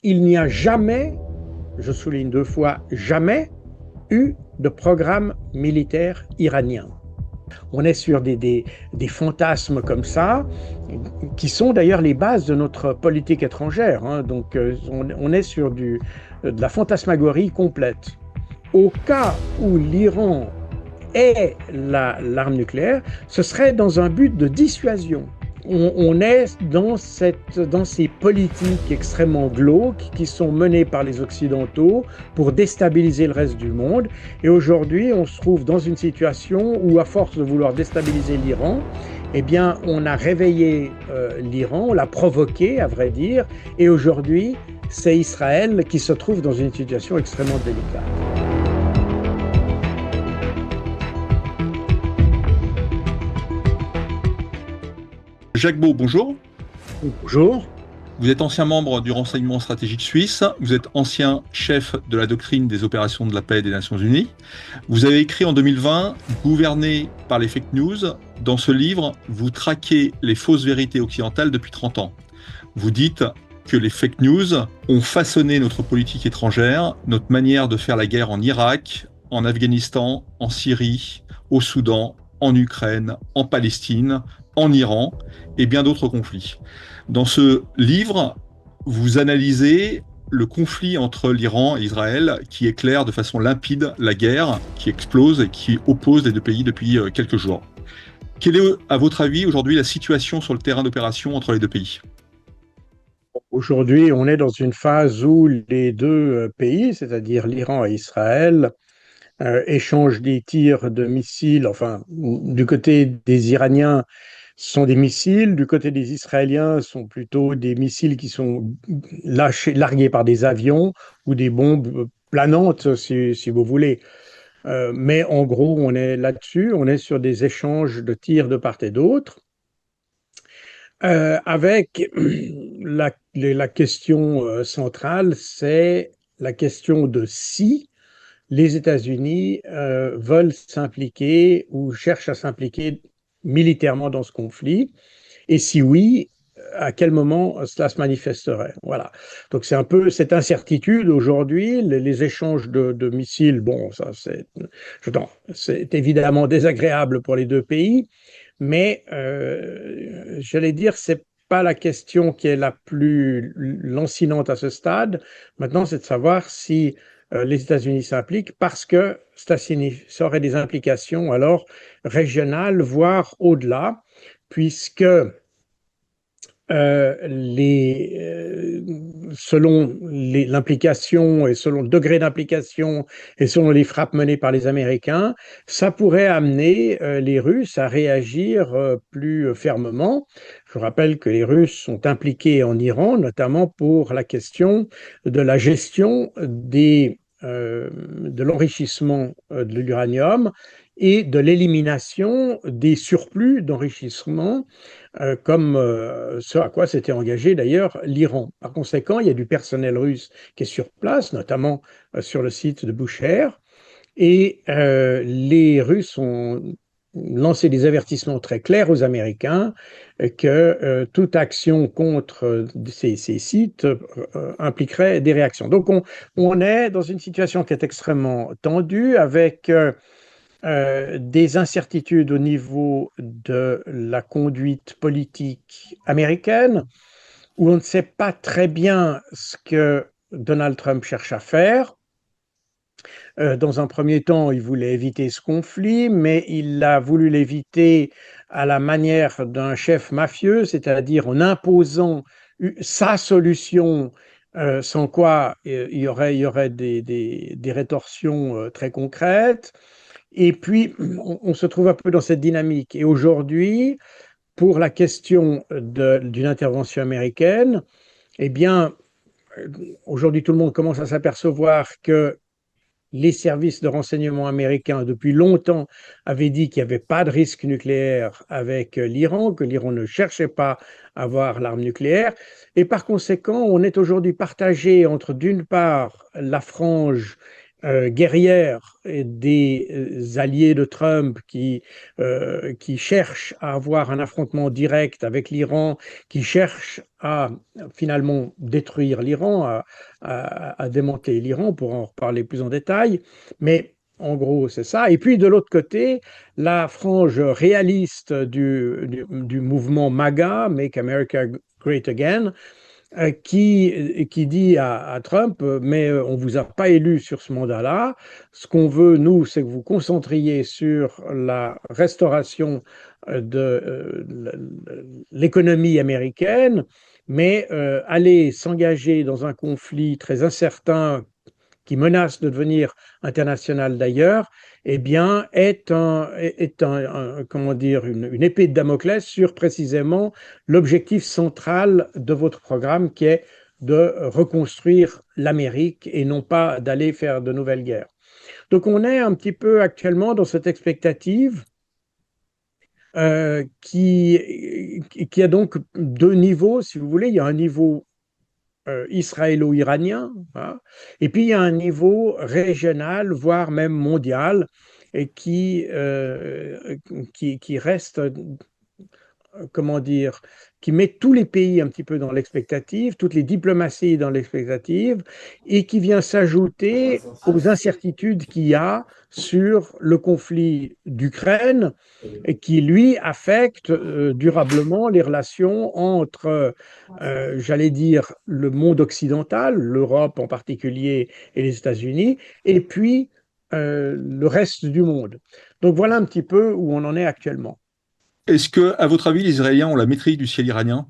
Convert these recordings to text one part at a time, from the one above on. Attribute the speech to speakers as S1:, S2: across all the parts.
S1: il n'y a jamais, je souligne deux fois, jamais eu de programme militaire iranien. On est sur des fantasmes comme ça, qui sont d'ailleurs les bases de notre politique étrangère. Hein. Donc on est sur de la fantasmagorie complète. Au cas où l'Iran ait l'arme nucléaire, ce serait dans un but de dissuasion. On est dans ces politiques extrêmement glauques qui sont menées par les Occidentaux pour déstabiliser le reste du monde. Et aujourd'hui, on se trouve dans une situation où, à force de vouloir déstabiliser l'Iran, eh bien, on a réveillé l'Iran, on l'a provoqué, à vrai dire, et aujourd'hui, c'est Israël qui se trouve dans une situation extrêmement délicate.
S2: Jacques Beau, bonjour.
S1: Bonjour.
S2: Vous êtes ancien membre du renseignement stratégique suisse, vous êtes ancien chef de la doctrine des opérations de la paix des Nations Unies. Vous avez écrit en 2020 Gouverné par les fake news. Dans ce livre, vous traquez les fausses vérités occidentales depuis 30 ans. Vous dites que les fake news ont façonné notre politique étrangère, notre manière de faire la guerre en Irak, en Afghanistan, en Syrie, au Soudan, en Ukraine, en Palestine, en Iran et bien d'autres conflits. Dans ce livre, vous analysez le conflit entre l'Iran et Israël qui éclaire de façon limpide la guerre qui explose et qui oppose les deux pays depuis quelques jours. Quelle est, à votre avis, aujourd'hui la situation sur le terrain d'opération entre les deux pays ?
S1: Aujourd'hui, on est dans une phase où les deux pays, c'est-à-dire l'Iran et Israël, échangent des tirs de missiles. Enfin, du côté des Iraniens, ce sont des missiles. Du côté des Israéliens, ce sont plutôt des missiles qui sont largués par des avions ou des bombes planantes, si vous voulez. Mais en gros, on est là-dessus. On est sur des échanges de tirs de part et d'autre. Avec la question centrale, c'est la question de si les États-Unis veulent s'impliquer ou cherchent à s'impliquer militairement dans ce conflit, et si oui, à quel moment cela se manifesterait. Voilà. Donc c'est un peu cette incertitude aujourd'hui, les échanges de missiles, bon, ça c'est évidemment désagréable pour les deux pays, mais j'allais dire, c'est pas la question qui est la plus lancinante à ce stade. Maintenant, c'est de savoir si les États-Unis s'impliquent parce que ça aurait des implications alors régionales, voire au-delà, puisque selon l'implication et selon le degré d'implication et selon les frappes menées par les Américains, ça pourrait amener les Russes à réagir plus fermement. Je rappelle que les Russes sont impliqués en Iran, notamment pour la question de la gestion de l'enrichissement de l'uranium et de l'élimination des surplus d'enrichissement comme ce à quoi s'était engagé d'ailleurs l'Iran. Par conséquent, il y a du personnel russe qui est sur place, notamment sur le site de Bushehr, et les Russes ont lancé des avertissements très clairs aux Américains que toute action contre ces sites impliquerait des réactions. Donc on est dans une situation qui est extrêmement tendue avec des incertitudes au niveau de la conduite politique américaine, où on ne sait pas très bien ce que Donald Trump cherche à faire. Dans un premier temps, il voulait éviter ce conflit, mais il a voulu l'éviter à la manière d'un chef mafieux, c'est-à-dire en imposant sa solution, sans quoi il y aurait des rétorsions très concrètes. Et puis, on se trouve un peu dans cette dynamique. Et aujourd'hui, pour la question d'une intervention américaine, eh bien, aujourd'hui, tout le monde commence à s'apercevoir que les services de renseignement américains, depuis longtemps, avaient dit qu'il n'y avait pas de risque nucléaire avec l'Iran, que l'Iran ne cherchait pas à avoir l'arme nucléaire. Et par conséquent, on est aujourd'hui partagé entre, d'une part, la frange guerrière des alliés de Trump qui cherchent à avoir un affrontement direct avec l'Iran, qui cherchent à finalement détruire l'Iran, à démanteler l'Iran, pour en reparler plus en détail. Mais en gros, c'est ça. Et puis de l'autre côté, la frange réaliste du mouvement MAGA, Make America Great Again, qui dit à Trump, mais on ne vous a pas élu sur ce mandat-là. Ce qu'on veut, nous, c'est que vous concentriez sur la restauration de l'économie américaine, mais aller s'engager dans un conflit très incertain qui menace de devenir international d'ailleurs, eh bien, comment dire, une épée de Damoclès sur précisément l'objectif central de votre programme, qui est de reconstruire l'Amérique et non pas d'aller faire de nouvelles guerres. Donc, on est un petit peu actuellement dans cette expectative qui a donc deux niveaux, si vous voulez. Il y a un niveau israélo-iranien, hein, et puis il y a un niveau régional, voire même mondial, et qui reste, comment dire, qui met tous les pays un petit peu dans l'expectative, toutes les diplomaties dans l'expectative, et qui vient s'ajouter aux incertitudes qu'il y a sur le conflit d'Ukraine, et qui, lui, affecte durablement les relations entre, j'allais dire, le monde occidental, l'Europe en particulier et les États-Unis, et puis le reste du monde. Donc voilà un petit peu où on en est actuellement.
S2: Est-ce que, à votre avis, les Israéliens ont la maîtrise du ciel iranien?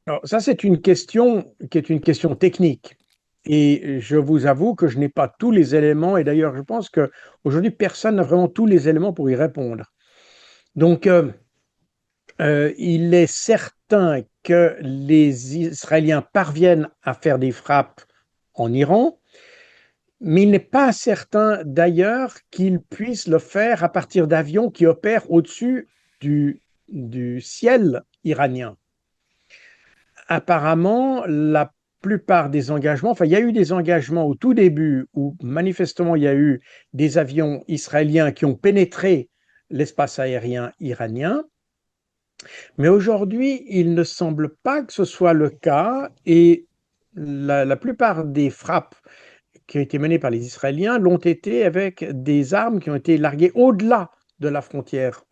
S1: Alors, ça, c'est une question qui est une question technique. Et je vous avoue que je n'ai pas tous les éléments. Et d'ailleurs, je pense qu'aujourd'hui, personne n'a vraiment tous les éléments pour y répondre. Donc, il est certain que les Israéliens parviennent à faire des frappes en Iran, mais il n'est pas certain d'ailleurs qu'ils puissent le faire à partir d'avions qui opèrent au-dessus du ciel iranien. Apparemment, la plupart des engagements, enfin, il y a eu des engagements au tout début où manifestement il y a eu des avions israéliens qui ont pénétré l'espace aérien iranien, mais aujourd'hui, il ne semble pas que ce soit le cas, et la plupart des frappes qui ont été menées par les Israéliens l'ont été avec des armes qui ont été larguées au-delà de la frontière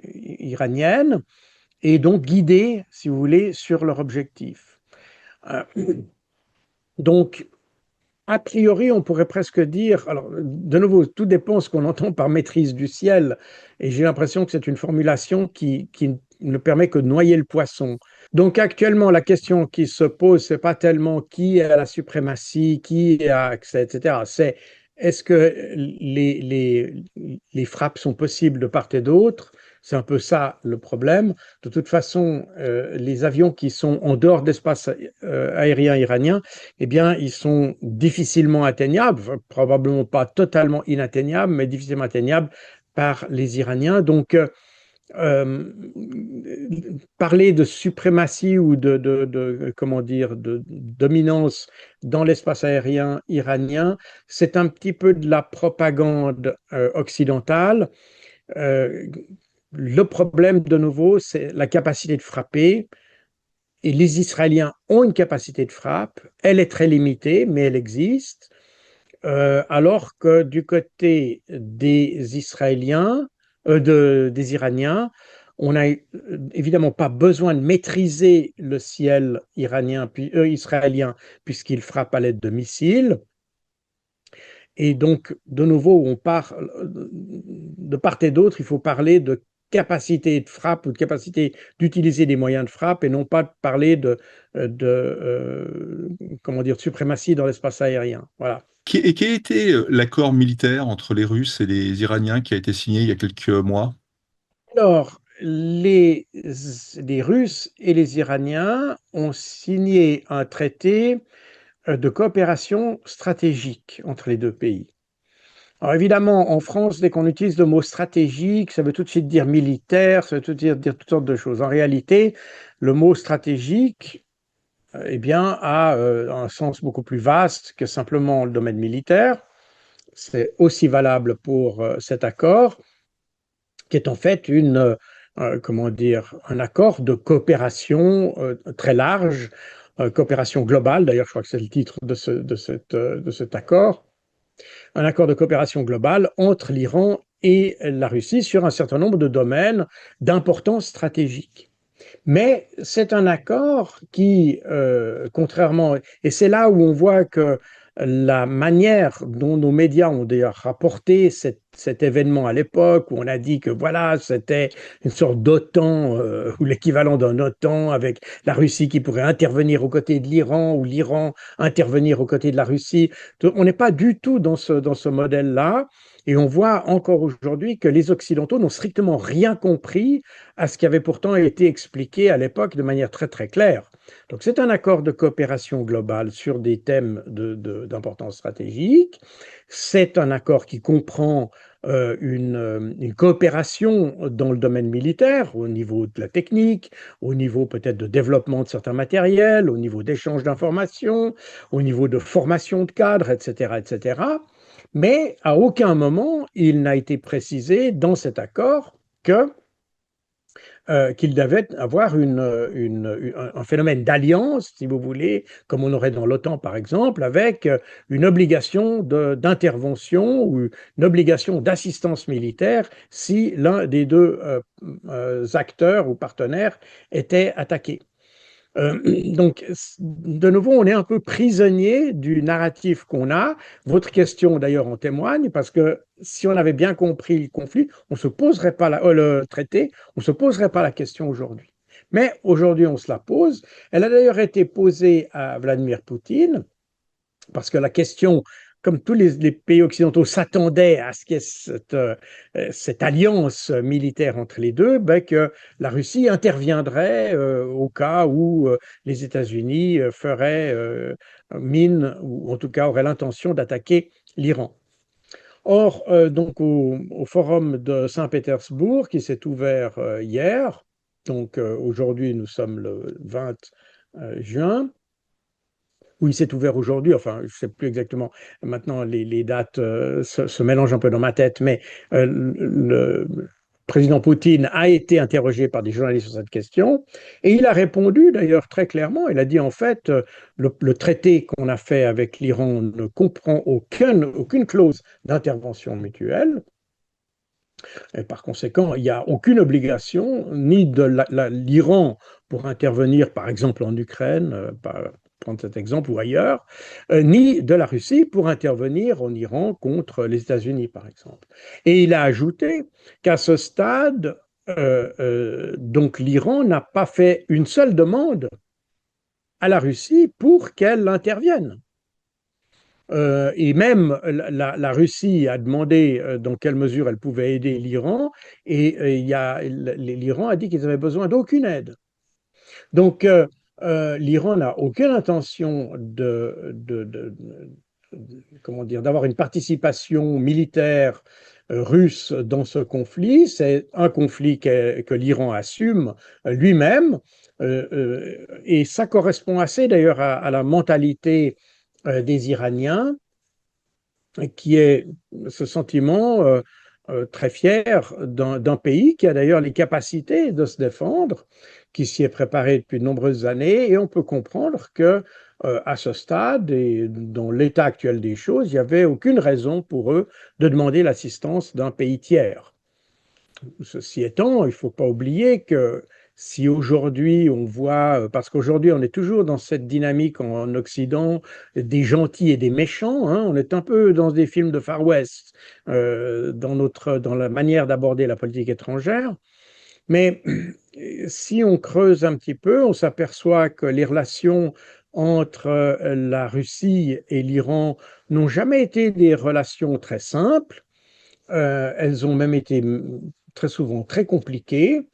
S1: iranienne, et donc guidés, si vous voulez, sur leur objectif. Euh, donc, a priori, on pourrait presque dire, alors de nouveau, tout dépend de ce qu'on entend par maîtrise du ciel, et j'ai l'impression que c'est une formulation qui ne permet que de noyer le poisson. Donc actuellement, la question qui se pose, c'est pas tellement qui a la suprématie, qui a accès, etc. C'est est-ce que les frappes sont possibles de part et d'autre? C'est un peu ça le problème. De toute façon, les avions qui sont en dehors de l'espace aérien iranien, eh bien, ils sont difficilement atteignables, probablement pas totalement inatteignables, mais difficilement atteignables par les Iraniens. Donc, euh, parler de suprématie ou comment dire, de dominance dans l'espace aérien iranien, c'est un petit peu de la propagande occidentale. Euh, le problème, de nouveau, c'est la capacité de frapper. Et les Israéliens ont une capacité de frappe. Elle est très limitée, mais elle existe. Alors que du côté des Israéliens, des Iraniens, on n'a évidemment pas besoin de maîtriser le ciel iranien, puis israélien, puisqu'ils frappent à l'aide de missiles. Et donc, de nouveau, on part de part et d'autre, il faut parler de capacité de frappe ou de capacité d'utiliser des moyens de frappe, et non pas parler comment dire, de suprématie dans l'espace aérien. Voilà.
S2: Et quel était l'accord militaire entre les Russes et les Iraniens qui a été signé il y a quelques mois?
S1: Alors, les Russes et les Iraniens ont signé un traité de coopération stratégique entre les deux pays. Alors évidemment, en France, dès qu'on utilise le mot stratégique, ça veut tout de suite dire militaire, ça veut tout dire toutes sortes de choses. En réalité, le mot stratégique eh bien, a un sens beaucoup plus vaste que simplement le domaine militaire. C'est aussi valable pour cet accord, qui est en fait comment dire, un accord de coopération très large, coopération globale, d'ailleurs je crois que c'est le titre de cet accord, un accord de coopération globale entre l'Iran et la Russie sur un certain nombre de domaines d'importance stratégique. Mais c'est un accord qui, contrairement, et c'est là où on voit que la manière dont nos médias ont d'ailleurs rapporté cet événement à l'époque, où on a dit que voilà, c'était une sorte d'OTAN ou l'équivalent d'un OTAN avec la Russie qui pourrait intervenir aux côtés de l'Iran ou l'Iran intervenir aux côtés de la Russie. On n'est pas du tout dans ce modèle-là. Et on voit encore aujourd'hui que les Occidentaux n'ont strictement rien compris à ce qui avait pourtant été expliqué à l'époque de manière très très claire. Donc c'est un accord de coopération globale sur des thèmes d'importance stratégique. C'est un accord qui comprend une coopération dans le domaine militaire, au niveau de la technique, au niveau peut-être de développement de certains matériels, au niveau d'échange d'informations, au niveau de formation de cadres, etc., etc. Mais à aucun moment il n'a été précisé dans cet accord que qu'il devait avoir un phénomène d'alliance, si vous voulez, comme on aurait dans l'OTAN par exemple, avec une obligation d'intervention ou une obligation d'assistance militaire si l'un des deux acteurs ou partenaires était attaqué. Donc, de nouveau, on est un peu prisonnier du narratif qu'on a. Votre question, d'ailleurs, en témoigne, parce que si on avait bien compris le conflit, on se poserait pas le traité, on ne se poserait pas la question aujourd'hui. Mais aujourd'hui, on se la pose. Elle a d'ailleurs été posée à Vladimir Poutine, parce que la question, comme tous les pays occidentaux s'attendaient à ce qu'il y ait cette alliance militaire entre les deux, ben, que la Russie interviendrait au cas où les États-Unis feraient mine, ou en tout cas auraient l'intention d'attaquer l'Iran. Or, donc au forum de Saint-Pétersbourg, qui s'est ouvert hier, donc aujourd'hui nous sommes le 20 juin, oui, il s'est ouvert aujourd'hui, enfin, je ne sais plus exactement, maintenant les dates se mélangent un peu dans ma tête, mais le président Poutine a été interrogé par des journalistes sur cette question, et il a répondu d'ailleurs très clairement, il a dit en fait, le traité qu'on a fait avec l'Iran ne comprend aucune clause d'intervention mutuelle, et par conséquent, il n'y a aucune obligation, ni de l'Iran pour intervenir, par exemple, en Ukraine, prendre cet exemple, ou ailleurs, ni de la Russie pour intervenir en Iran contre les États-Unis, par exemple. Et il a ajouté qu'à ce stade, donc l'Iran n'a pas fait une seule demande à la Russie pour qu'elle intervienne. Et même la Russie a demandé dans quelle mesure elle pouvait aider l'Iran, et l'Iran a dit qu'ils avaient besoin d'aucune aide. Donc, l'Iran n'a aucune intention comment dire, d'avoir une participation militaire russe dans ce conflit. C'est un conflit que l'Iran assume lui-même, et ça correspond assez d'ailleurs à la mentalité des Iraniens, qui est ce sentiment très fier d'un pays qui a d'ailleurs les capacités de se défendre, qui s'y est préparé depuis de nombreuses années, et on peut comprendre que à ce stade et dans l'état actuel des choses, il n'y avait aucune raison pour eux de demander l'assistance d'un pays tiers. Ceci étant, il ne faut pas oublier que si aujourd'hui on voit, parce qu'aujourd'hui on est toujours dans cette dynamique en Occident, des gentils et des méchants, hein, on est un peu dans des films de Far West, dans la manière d'aborder la politique étrangère, mais si on creuse un petit peu, on s'aperçoit que les relations entre la Russie et l'Iran n'ont jamais été des relations très simples. Elles ont même été très souvent très compliquées.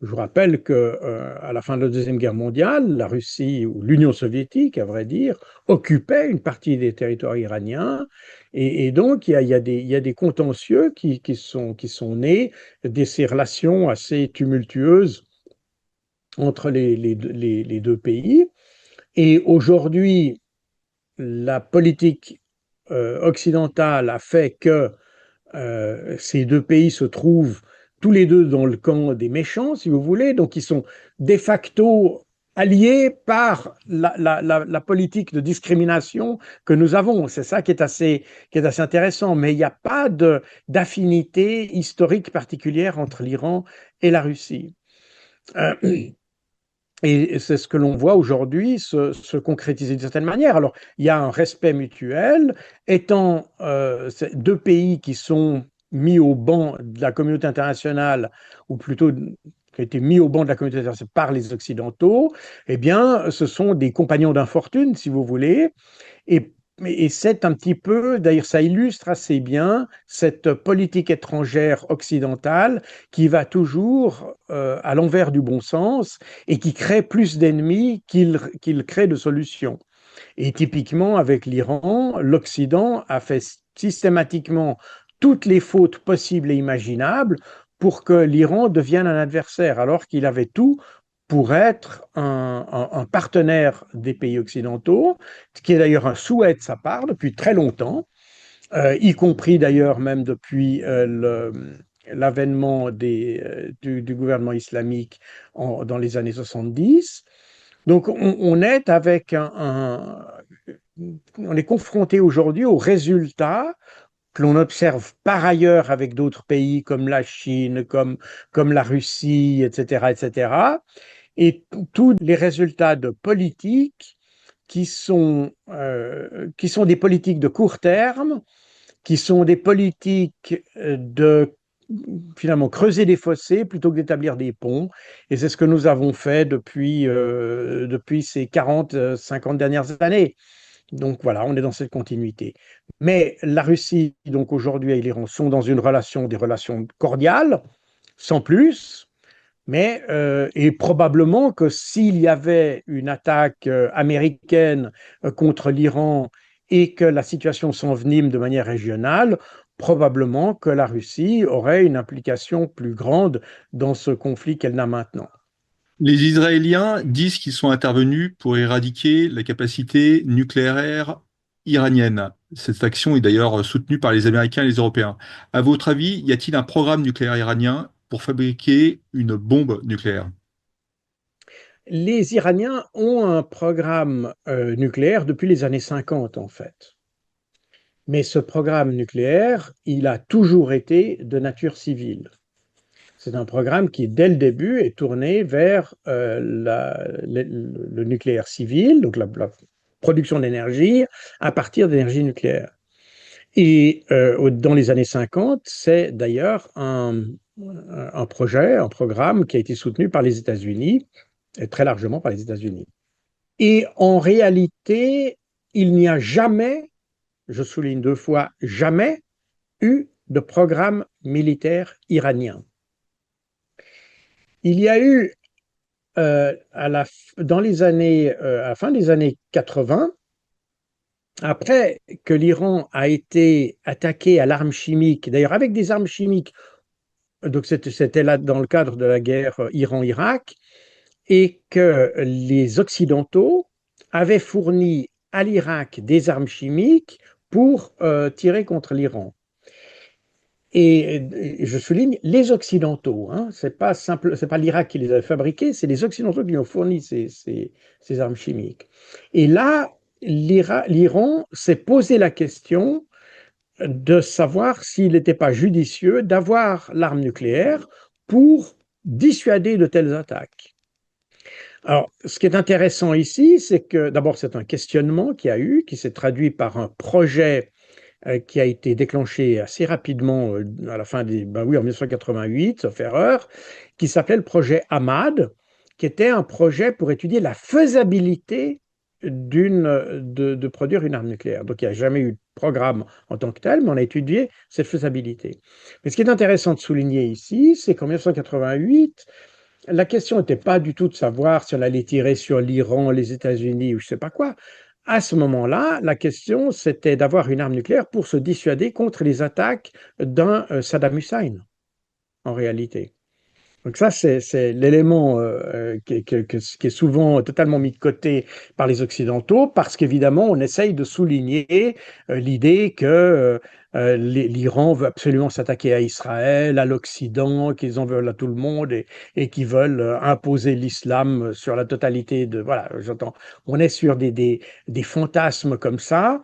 S1: Je vous rappelle que à la fin de la Deuxième Guerre mondiale, la Russie, ou l'Union soviétique, à vrai dire, occupait une partie des territoires iraniens. Et donc, il y a des contentieux qui sont nés de ces relations assez tumultueuses entre les deux pays. Et aujourd'hui, la politique occidentale a fait que ces deux pays se trouvent tous les deux dans le camp des méchants, si vous voulez, donc ils sont de facto alliés par la politique de discrimination que nous avons. C'est ça qui est assez intéressant, mais il n'y a pas d'affinité historique particulière entre l'Iran et la Russie. Euh, et c'est ce que l'on voit aujourd'hui se concrétiser d'une certaine manière. Alors, il y a un respect mutuel, étant deux pays qui sont mis au banc de la communauté internationale, ou plutôt qui ont été mis au banc de la communauté internationale par les Occidentaux, eh bien, ce sont des compagnons d'infortune, si vous voulez, et, et c'est un petit peu, d'ailleurs, ça illustre assez bien cette politique étrangère occidentale qui va toujours à l'envers du bon sens et qui crée plus d'ennemis qu'il crée de solutions. Et typiquement, avec l'Iran, l'Occident a fait systématiquement toutes les fautes possibles et imaginables pour que l'Iran devienne un adversaire, alors qu'il avait tout pour être un partenaire des pays occidentaux, ce qui est d'ailleurs un souhait de sa part depuis très longtemps, y compris d'ailleurs même depuis l'avènement du gouvernement islamique dans les années 70. Donc on est avec on est confronté aujourd'hui aux résultats que l'on observe par ailleurs avec d'autres pays comme la Chine, comme la Russie, etc., etc., et tous les résultats de politiques qui sont des politiques de court terme, qui sont des politiques de finalement creuser des fossés plutôt que d'établir des ponts. Et c'est ce que nous avons fait depuis ces 40, 50 dernières années. Donc voilà, on est dans cette continuité. Mais la Russie, donc aujourd'hui, et l'Iran sont dans des relations cordiales, sans plus. Mais et probablement que s'il y avait une attaque américaine contre l'Iran et que la situation s'envenime de manière régionale, probablement que la Russie aurait une implication plus grande dans ce conflit qu'elle n'a maintenant.
S2: Les Israéliens disent qu'ils sont intervenus pour éradiquer la capacité nucléaire iranienne. Cette action est d'ailleurs soutenue par les Américains et les Européens. À votre avis, y a-t-il un programme nucléaire iranien pour fabriquer une bombe nucléaire?
S1: Les Iraniens ont un programme nucléaire depuis les années 50, en fait. Mais ce programme nucléaire, il a toujours été de nature civile. C'est un programme qui, dès le début, est tourné vers le nucléaire civil, donc la production d'énergie à partir d'énergie nucléaire. Et dans les années 50, c'est d'ailleurs un projet, un programme qui a été soutenu par les États-Unis, et très largement par les États-Unis. Et en réalité, il n'y a jamais, je souligne deux fois, jamais eu de programme militaire iranien. Il y a eu dans les années, à la fin des années 80, après que l'Iran a été attaqué à l'arme chimique, d'ailleurs avec des armes chimiques, donc c'était là dans le cadre de la guerre Iran-Irak, et que les Occidentaux avaient fourni à l'Irak des armes chimiques pour tirer contre l'Iran. Et je souligne les Occidentaux, hein, c'est pas l'Irak qui les a fabriqués, c'est les Occidentaux qui ont fourni ces armes chimiques. Et là, l'Iran s'est posé la question de savoir s'il n'était pas judicieux d'avoir l'arme nucléaire pour dissuader de telles attaques. Alors, ce qui est intéressant ici, c'est que d'abord, c'est un questionnement qui s'est traduit par un projet qui a été déclenché assez rapidement à la fin en 1988, sauf erreur, qui s'appelait le projet Ahmad, qui était un projet pour étudier la faisabilité de produire une arme nucléaire. Donc, il n'y a jamais eu de programme en tant que tel, mais on a étudié cette faisabilité. Mais ce qui est intéressant de souligner ici, c'est qu'en 1988, la question n'était pas du tout de savoir si on allait tirer sur l'Iran, les États-Unis ou je ne sais pas quoi. À ce moment-là, la question, c'était d'avoir une arme nucléaire pour se dissuader contre les attaques d'un Saddam Hussein, en réalité. Donc ça, c'est l'élément qui est souvent totalement mis de côté par les Occidentaux, parce qu'évidemment, on essaye de souligner l'idée que l'Iran veut absolument s'attaquer à Israël, à l'Occident, qu'ils en veulent à tout le monde et qu'ils veulent imposer l'islam sur la totalité de... Voilà, j'entends. On est sur des fantasmes comme ça,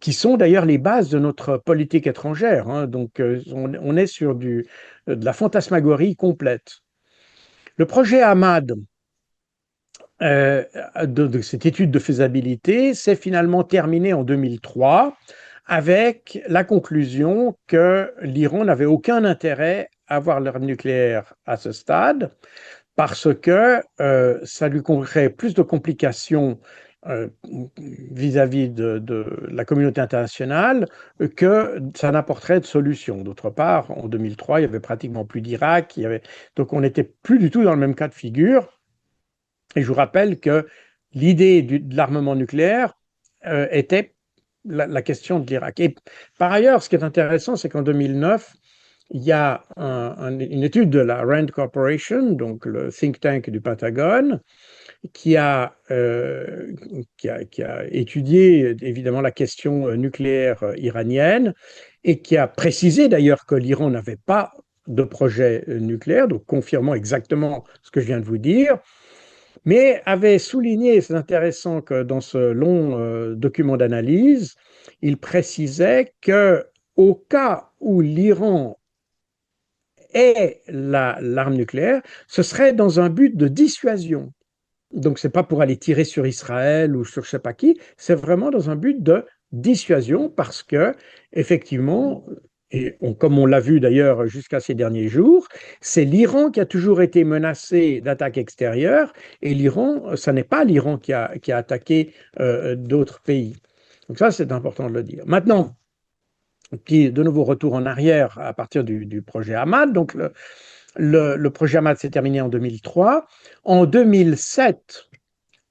S1: qui sont d'ailleurs les bases de notre politique étrangère, hein. Donc, on est sur de la fantasmagorie complète. Le projet Ahmad, euh, de cette étude de faisabilité, s'est finalement terminé en 2003 avec la conclusion que l'Iran n'avait aucun intérêt à avoir l'arme nucléaire à ce stade, parce que ça lui créerait plus de complications euh, vis-à-vis de la communauté internationale que ça n'apporterait de solution. D'autre part, en 2003, il y avait pratiquement plus d'Irak, donc on n'était plus du tout dans le même cas de figure. Et je vous rappelle que l'idée de l'armement nucléaire était la question de l'Irak. Et par ailleurs, ce qui est intéressant, c'est qu'en 2009, il y a une étude de la RAND Corporation, donc le think tank du Pentagone, qui a, qui a étudié évidemment la question nucléaire iranienne et qui a précisé d'ailleurs que l'Iran n'avait pas de projet nucléaire, donc confirmant exactement ce que je viens de vous dire, mais avait souligné, c'est intéressant que dans ce long document d'analyse, il précisait que au cas où l'Iran ait l'arme nucléaire, ce serait dans un but de dissuasion. Donc, ce n'est pas pour aller tirer sur Israël ou sur je ne sais pas qui, c'est vraiment dans un but de dissuasion parce que, effectivement, comme on l'a vu d'ailleurs jusqu'à ces derniers jours, c'est l'Iran qui a toujours été menacé d'attaques extérieures et l'Iran, ce n'est pas l'Iran qui a attaqué d'autres pays. Donc ça, c'est important de le dire. Maintenant, de nouveau retour en arrière à partir du projet Ahmad. Donc, le projet Ahmad s'est terminé en 2003. En 2007,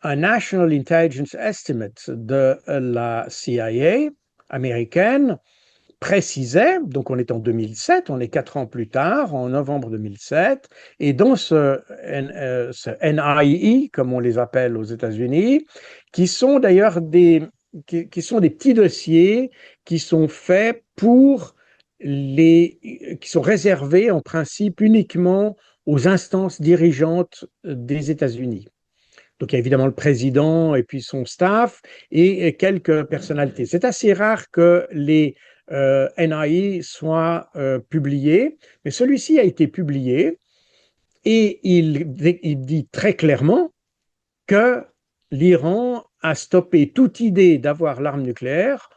S1: un National Intelligence Estimate de la CIA américaine précisait, donc on est en 2007, on est 4 ans plus tard, en novembre 2007, et dans ce NIE, comme on les appelle aux États-Unis, qui sont d'ailleurs qui sont des petits dossiers qui sont faits qui sont réservés en principe uniquement aux instances dirigeantes des États-Unis. Donc, il y a évidemment le président et puis son staff et quelques personnalités. C'est assez rare que les NIE soient publiés, mais celui-ci a été publié et il dit très clairement que l'Iran a stoppé toute idée d'avoir l'arme nucléaire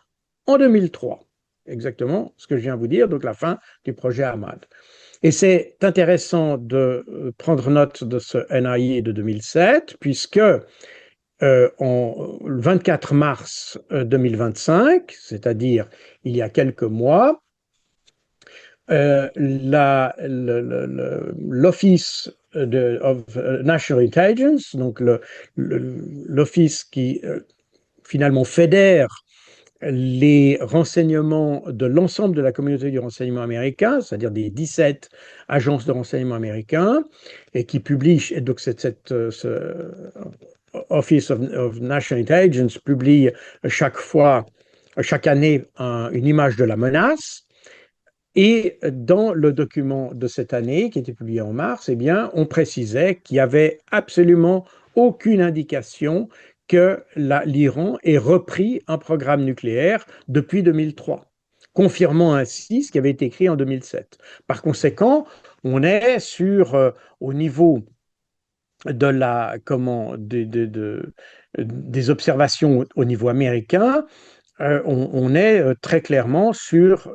S1: en 2003. Exactement ce que je viens de vous dire, donc la fin du projet Ahmad. Et c'est intéressant de prendre note de ce NIE de 2007, puisque le 24 mars 2025, c'est-à-dire il y a quelques mois, l'Office of National Intelligence, donc l'office qui finalement fédère les renseignements de l'ensemble de la communauté du renseignement américain, c'est-à-dire des 17 agences de renseignement américains, et qui publie, et donc ce Office of National Intelligence publie chaque année, une image de la menace. Et dans le document de cette année, qui était publié en mars, eh bien, on précisait qu'il n'y avait absolument aucune indication que l'Iran ait repris un programme nucléaire depuis 2003, confirmant ainsi ce qui avait été écrit en 2007. Par conséquent, on est au niveau des observations au niveau américain, on est très clairement sur,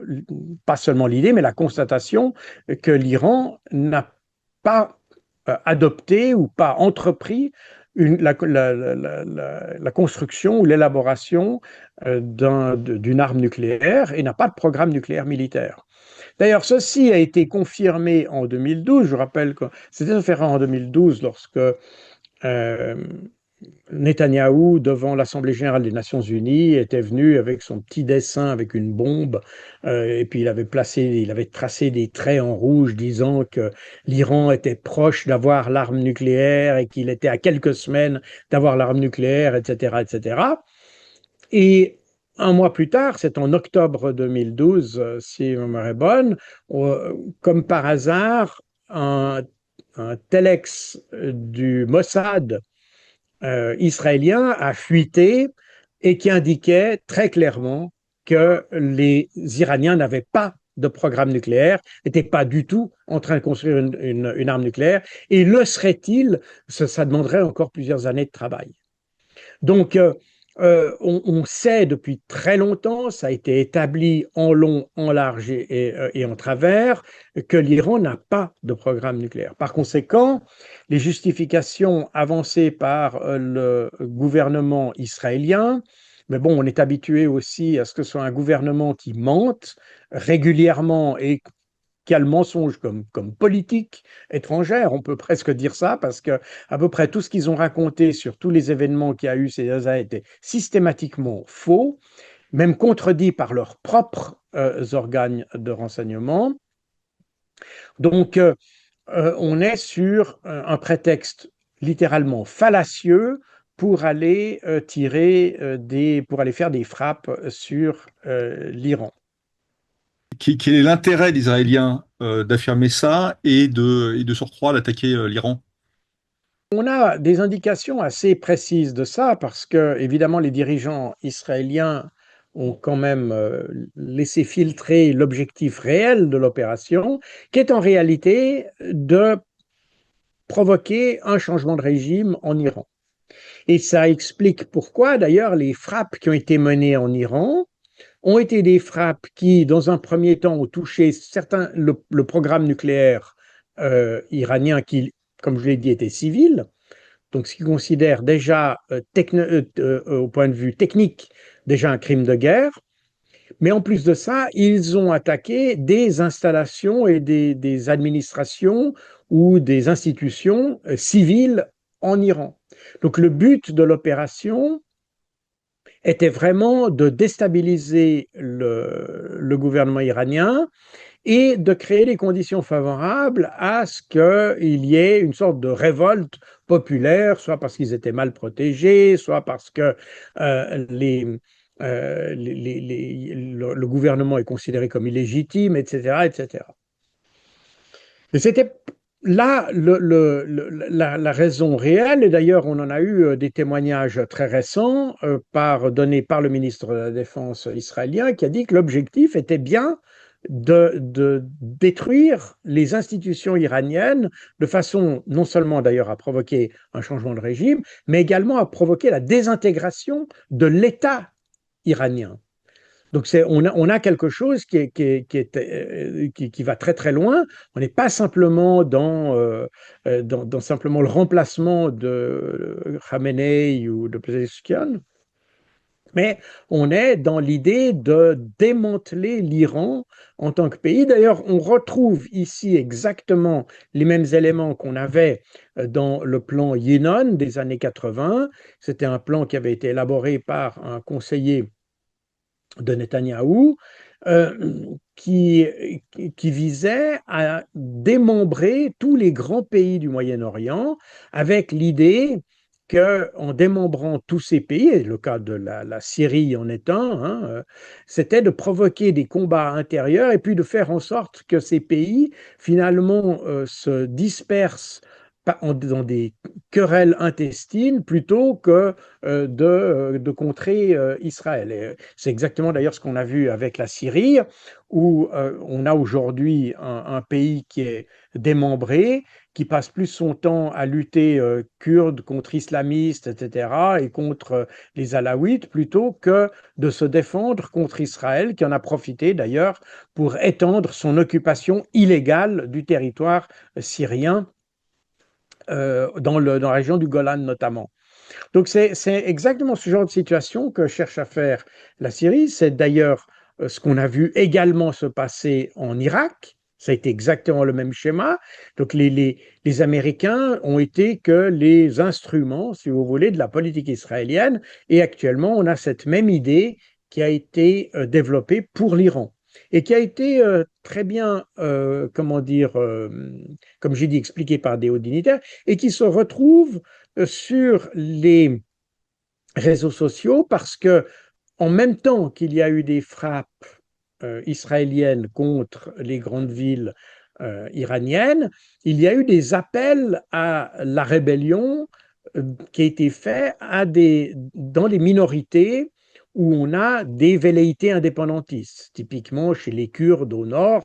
S1: pas seulement l'idée, mais la constatation que l'Iran n'a pas adopté ou pas entrepris la construction ou l'élaboration d'une arme nucléaire et n'a pas de programme nucléaire militaire. D'ailleurs, ceci a été confirmé en 2012. Je rappelle que c'était différent en 2012 lorsque Netanyahou, devant l'Assemblée générale des Nations unies, était venu avec son petit dessin avec une bombe, et puis il avait tracé des traits en rouge disant que l'Iran était proche d'avoir l'arme nucléaire et qu'il était à quelques semaines d'avoir l'arme nucléaire, etc., etc. Et un mois plus tard, c'est en octobre 2012, si ma mémoire est bonne, comme par hasard, un telex du Mossad israélien a fuité et qui indiquait très clairement que les Iraniens n'avaient pas de programme nucléaire, n'étaient pas du tout en train de construire une arme nucléaire, et le serait-il, ça demanderait encore plusieurs années de travail. Donc, on sait depuis très longtemps, ça a été établi en long, en large et en travers, que l'Iran n'a pas de programme nucléaire. Par conséquent, les justifications avancées par le gouvernement israélien, mais bon, on est habitué aussi à ce que ce soit un gouvernement qui mente régulièrement et qui a le mensonge comme politique étrangère, on peut presque dire ça, parce que à peu près tout ce qu'ils ont raconté sur tous les événements qu'il y a eu ces années était systématiquement faux, même contredit par leurs propres organes de renseignement. Donc, on est sur un prétexte littéralement fallacieux pour aller pour aller faire des frappes sur l'Iran.
S2: Quel est l'intérêt des Israéliens d'affirmer ça et de surcroît d'attaquer l'Iran?
S1: On a des indications assez précises de ça parce que, évidemment, les dirigeants israéliens ont quand même laissé filtrer l'objectif réel de l'opération, qui est en réalité de provoquer un changement de régime en Iran. Et ça explique pourquoi, d'ailleurs, les frappes qui ont été menées en Iran ont été des frappes qui, dans un premier temps, ont touché le programme nucléaire iranien qui, comme je l'ai dit, était civil. Donc, ce qu'ils considèrent déjà, au point de vue technique, déjà un crime de guerre. Mais en plus de ça, ils ont attaqué des installations et des administrations ou des institutions civiles en Iran. Donc, le but de l'opération était vraiment de déstabiliser le gouvernement iranien et de créer les conditions favorables à ce qu'il y ait une sorte de révolte populaire, soit parce qu'ils étaient mal protégés, soit parce que le gouvernement est considéré comme illégitime, etc., etc. Et c'était là la raison réelle, et d'ailleurs on en a eu des témoignages très récents donnés par le ministre de la Défense israélien qui a dit que l'objectif était bien de détruire les institutions iraniennes de façon non seulement d'ailleurs à provoquer un changement de régime, mais également à provoquer la désintégration de l'État iranien. Donc on a quelque chose qui va très très loin. On n'est pas simplement dans simplement le remplacement de Khamenei ou de Pezeshkian, mais on est dans l'idée de démanteler l'Iran en tant que pays. D'ailleurs, on retrouve ici exactement les mêmes éléments qu'on avait dans le plan Yinon des années 80. C'était un plan qui avait été élaboré par un conseiller de Netanyahou, qui, qui visait à démembrer tous les grands pays du Moyen-Orient avec l'idée qu'en démembrant tous ces pays, et le cas de la Syrie en est un, hein, c'était de provoquer des combats intérieurs et puis de faire en sorte que ces pays finalement se dispersent dans des querelles intestines plutôt que de contrer Israël. Et c'est exactement d'ailleurs ce qu'on a vu avec la Syrie, où on a aujourd'hui un pays qui est démembré, qui passe plus son temps à lutter kurdes contre islamistes, etc., et contre les alaouites, plutôt que de se défendre contre Israël, qui en a profité d'ailleurs pour étendre son occupation illégale du territoire syrien dans la région du Golan notamment. Donc c'est exactement ce genre de situation que cherche à faire la Syrie. C'est d'ailleurs ce qu'on a vu également se passer en Irak. Ça a été exactement le même schéma. Donc les Américains ont été que les instruments, si vous voulez, de la politique israélienne. Et actuellement, on a cette même idée qui a été développée pour l'Iran et qui a été très bien, comment dire, comme j'ai dit, expliquée par des hauts dignitaires et qui se retrouve sur les réseaux sociaux parce que en même temps qu'il y a eu des frappes israéliennes contre les grandes villes iraniennes, il y a eu des appels à la rébellion qui a été fait dans les minorités où on a des velléités indépendantistes, typiquement chez les Kurdes au nord,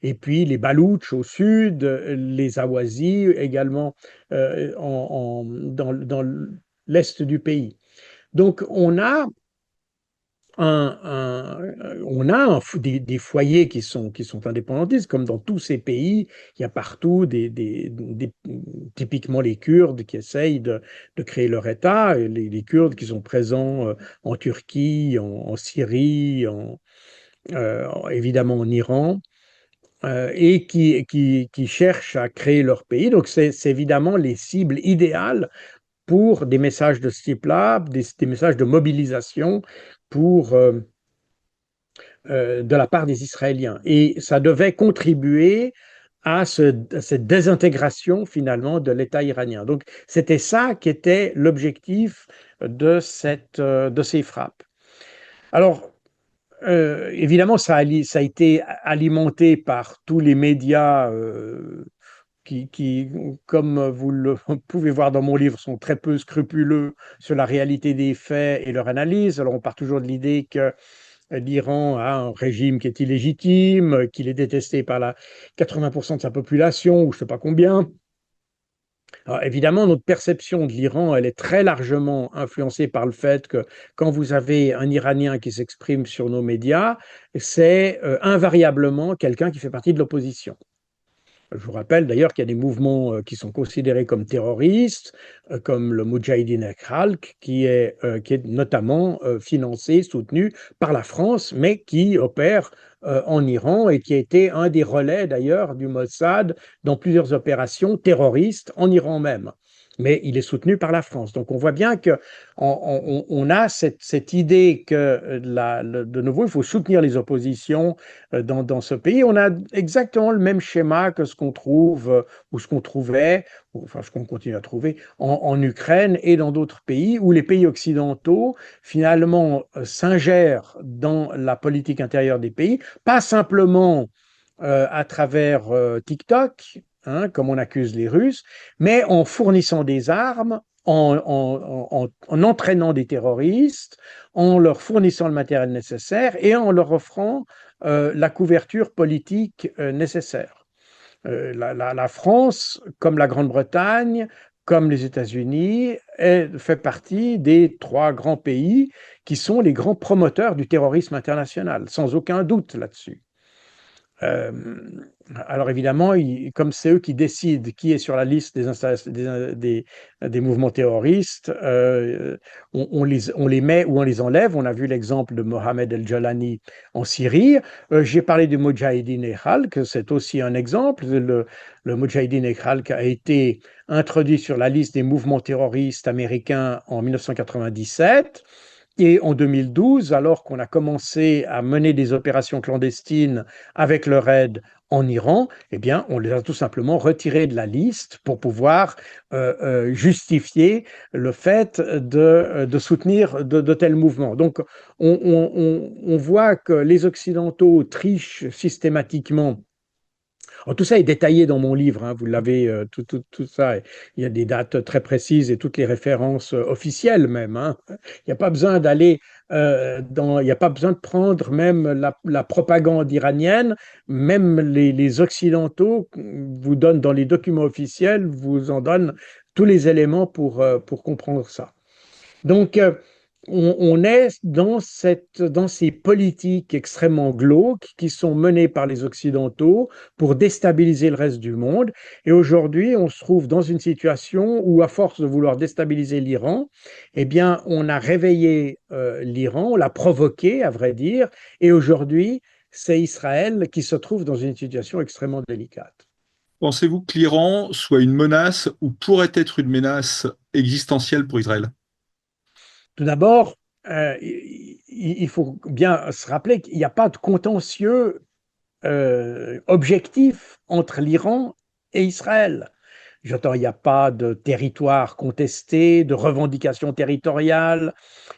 S1: et puis les Baloutches au sud, les Ahwazis également dans l'est du pays. Donc on a des foyers qui sont indépendantistes, comme dans tous ces pays. Il y a partout typiquement les Kurdes qui essayent de créer leur État, et les Kurdes qui sont présents en Turquie, en Syrie, évidemment en Iran, et qui cherchent à créer leur pays. Donc c'est évidemment les cibles idéales pour des messages de ce type-là, des messages de mobilisation pour de la part des Israéliens. Et ça devait contribuer à cette désintégration finalement de l'État iranien. Donc c'était ça qui était l'objectif de ces frappes. Alors, évidemment, ça a été alimenté par tous les médias qui, comme vous le pouvez voir dans mon livre, sont très peu scrupuleux sur la réalité des faits et leur analyse. Alors on part toujours de l'idée que l'Iran a un régime qui est illégitime, qu'il est détesté par 80% de sa population, ou je ne sais pas combien. Alors, évidemment, notre perception de l'Iran, elle est très largement influencée par le fait que quand vous avez un Iranien qui s'exprime sur nos médias, c'est invariablement quelqu'un qui fait partie de l'opposition. Je vous rappelle d'ailleurs qu'il y a des mouvements qui sont considérés comme terroristes, comme le Moudjahidine Khalq, qui est notamment financé, soutenu par la France, mais qui opère en Iran et qui a été un des relais d'ailleurs du Mossad dans plusieurs opérations terroristes en Iran même. Mais il est soutenu par la France. Donc on voit bien qu'on a cette idée que, de nouveau, il faut soutenir les oppositions dans ce pays. On a exactement le même schéma que ce qu'on trouve ou ce qu'on trouvait, enfin ce qu'on continue à trouver en Ukraine et dans d'autres pays où les pays occidentaux finalement s'ingèrent dans la politique intérieure des pays, pas simplement à travers TikTok, hein, comme on accuse les Russes, mais en fournissant des armes, en entraînant des terroristes, en leur fournissant le matériel nécessaire et en leur offrant la couverture politique nécessaire. La France, comme la Grande-Bretagne, comme les États-Unis, fait partie des 3 grands pays qui sont les grands promoteurs du terrorisme international, sans aucun doute là-dessus. Euh, alors évidemment, comme c'est eux qui décident qui est sur la liste des mouvements terroristes, on les met ou on les enlève. On a vu l'exemple de Mohamed El-Jalani en Syrie. J'ai parlé du Moudjahidine Khalq, c'est aussi un exemple. Le Moudjahidine Khalq a été introduit sur la liste des mouvements terroristes américains en 1997. Et en 2012, alors qu'on a commencé à mener des opérations clandestines avec leur aide en Iran, eh bien, on les a tout simplement retirés de la liste pour pouvoir justifier le fait de soutenir de tels mouvements. Donc, on voit que les Occidentaux trichent systématiquement. Alors, tout ça est détaillé dans mon livre, hein, vous l'avez, tout ça. Il y a des dates très précises et toutes les références officielles même. Hein. Il n'y a pas besoin d'aller il n'y a pas besoin de prendre même la propagande iranienne. Même les Occidentaux vous donnent dans les documents officiels, vous en donnent tous les éléments pour comprendre ça. Donc, on est dans ces politiques extrêmement glauques qui sont menées par les Occidentaux pour déstabiliser le reste du monde. Et aujourd'hui, on se trouve dans une situation où, à force de vouloir déstabiliser l'Iran, eh bien, on a réveillé l'Iran, on l'a provoqué, à vrai dire. Et aujourd'hui, c'est Israël qui se trouve dans une situation extrêmement délicate.
S2: Pensez-vous que l'Iran soit une menace ou pourrait être une menace existentielle pour Israël?
S1: Tout d'abord, il faut bien se rappeler qu'il n'y a pas de contentieux objectif entre l'Iran et Israël. J'entends, il n'y a pas de territoire contesté, de revendication territoriale,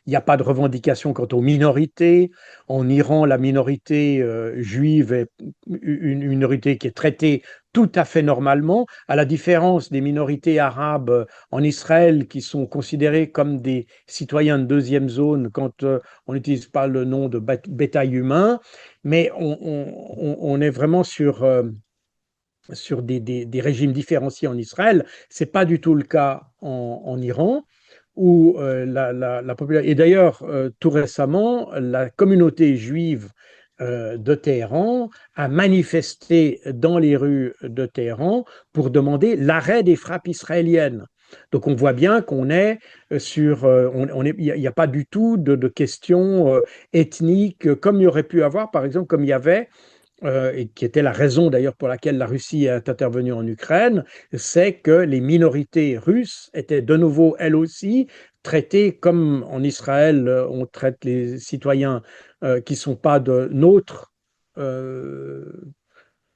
S1: il n'y a pas de revendication quant aux minorités. En Iran, la minorité juive est une minorité qui est traitée tout à fait normalement, à la différence des minorités arabes en Israël qui sont considérées comme des citoyens de deuxième zone quand on n'utilise pas le nom de bétail humain, mais on est vraiment sur des régimes différenciés en Israël. Ce n'est pas du tout le cas en Iran, où la population... Et d'ailleurs, tout récemment, la communauté juive de Téhéran a manifesté dans les rues de Téhéran pour demander l'arrêt des frappes israéliennes. Donc on voit bien qu'on est sur... il n'y a pas du tout de questions ethniques comme il y aurait pu avoir, par exemple, comme il y avait et qui était la raison d'ailleurs pour laquelle la Russie est intervenue en Ukraine, c'est que les minorités russes étaient de nouveau, elles aussi, traitées comme en Israël, on traite les citoyens qui ne sont pas de notre euh,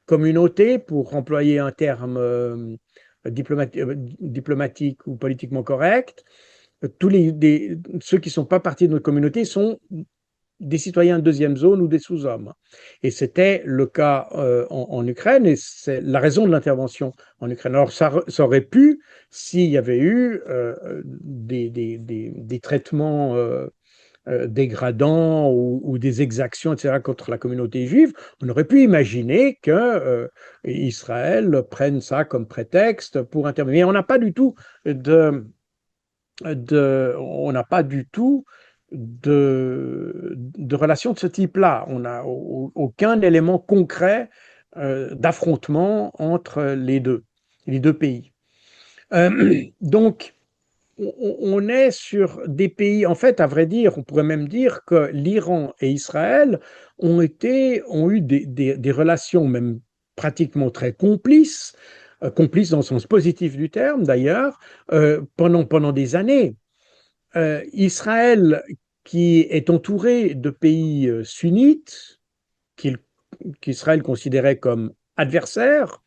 S1: communauté, pour employer un terme diplomatique ou politiquement correct. Ceux qui ne sont pas partis de notre communauté sont des citoyens de deuxième zone ou des sous-hommes. Et c'était le cas en Ukraine, et c'est la raison de l'intervention en Ukraine. Alors ça aurait pu, s'il y avait eu des traitements dégradants ou des exactions, etc., contre la communauté juive, on aurait pu imaginer que Israël prenne ça comme prétexte pour intervenir. Mais on n'a pas du tout on n'a pas du tout de relations de ce type-là. On n'a aucun élément concret d'affrontement entre les deux pays. Donc, on est sur des pays, en fait, à vrai dire, on pourrait même dire que l'Iran et Israël ont eu des relations même pratiquement très complices, complices dans le sens positif du terme d'ailleurs, pendant des années. Israël, qui est entouré de pays sunnites, qu'Israël considérait comme adversaires,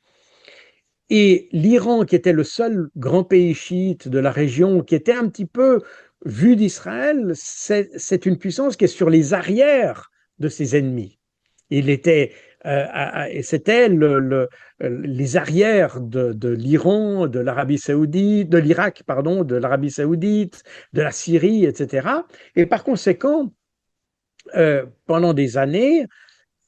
S1: et l'Iran, qui était le seul grand pays chiite de la région, qui était un petit peu vu d'Israël, c'est une puissance qui est sur les arrières de ses ennemis. Il était, c'était les arrières de l'Iran, de l'Arabie Saoudite, de l'Irak, pardon, de l'Arabie Saoudite, de la Syrie, etc. Et par conséquent, pendant des années,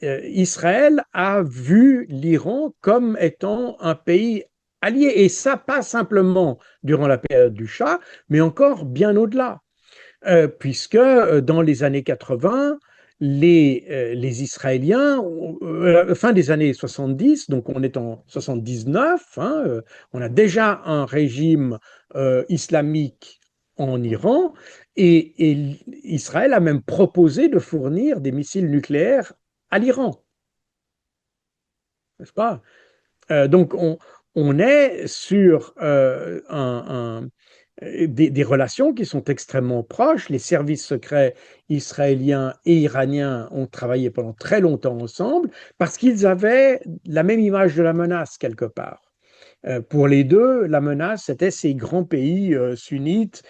S1: Israël a vu l'Iran comme étant un pays allié. Et ça, pas simplement durant la période du Shah, mais encore bien au-delà. Puisque dans les années 80, les Israéliens, fin des années 70, donc on est en 79, hein, on a déjà un régime islamique en Iran, et Israël a même proposé de fournir des missiles nucléaires à l'Iran, n'est-ce pas? Donc on est sur des relations qui sont extrêmement proches. Les services secrets israéliens et iraniens ont travaillé pendant très longtemps ensemble parce qu'ils avaient la même image de la menace quelque part. Pour les deux, la menace, c'était ces grands pays sunnites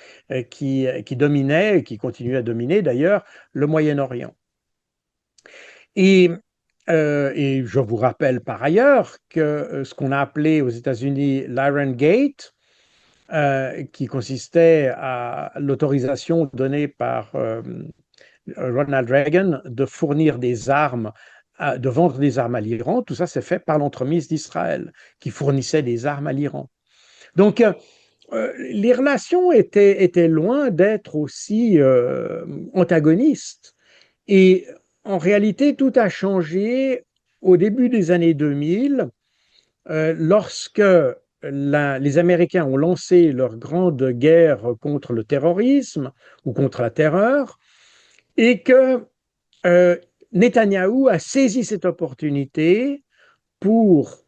S1: qui dominaient, qui continuent à dominer d'ailleurs, le Moyen-Orient. Et, et je vous rappelle par ailleurs que ce qu'on a appelé aux États-Unis l'Iron Gate, qui consistait à l'autorisation donnée par Ronald Reagan de fournir des armes, de vendre des armes à l'Iran, tout ça s'est fait par l'entremise d'Israël, qui fournissait des armes à l'Iran. Donc, les relations étaient loin d'être aussi antagonistes. Et en réalité, tout a changé au début des années 2000, lorsque les Américains ont lancé leur grande guerre contre le terrorisme ou contre la terreur, et que Netanyahou a saisi cette opportunité pour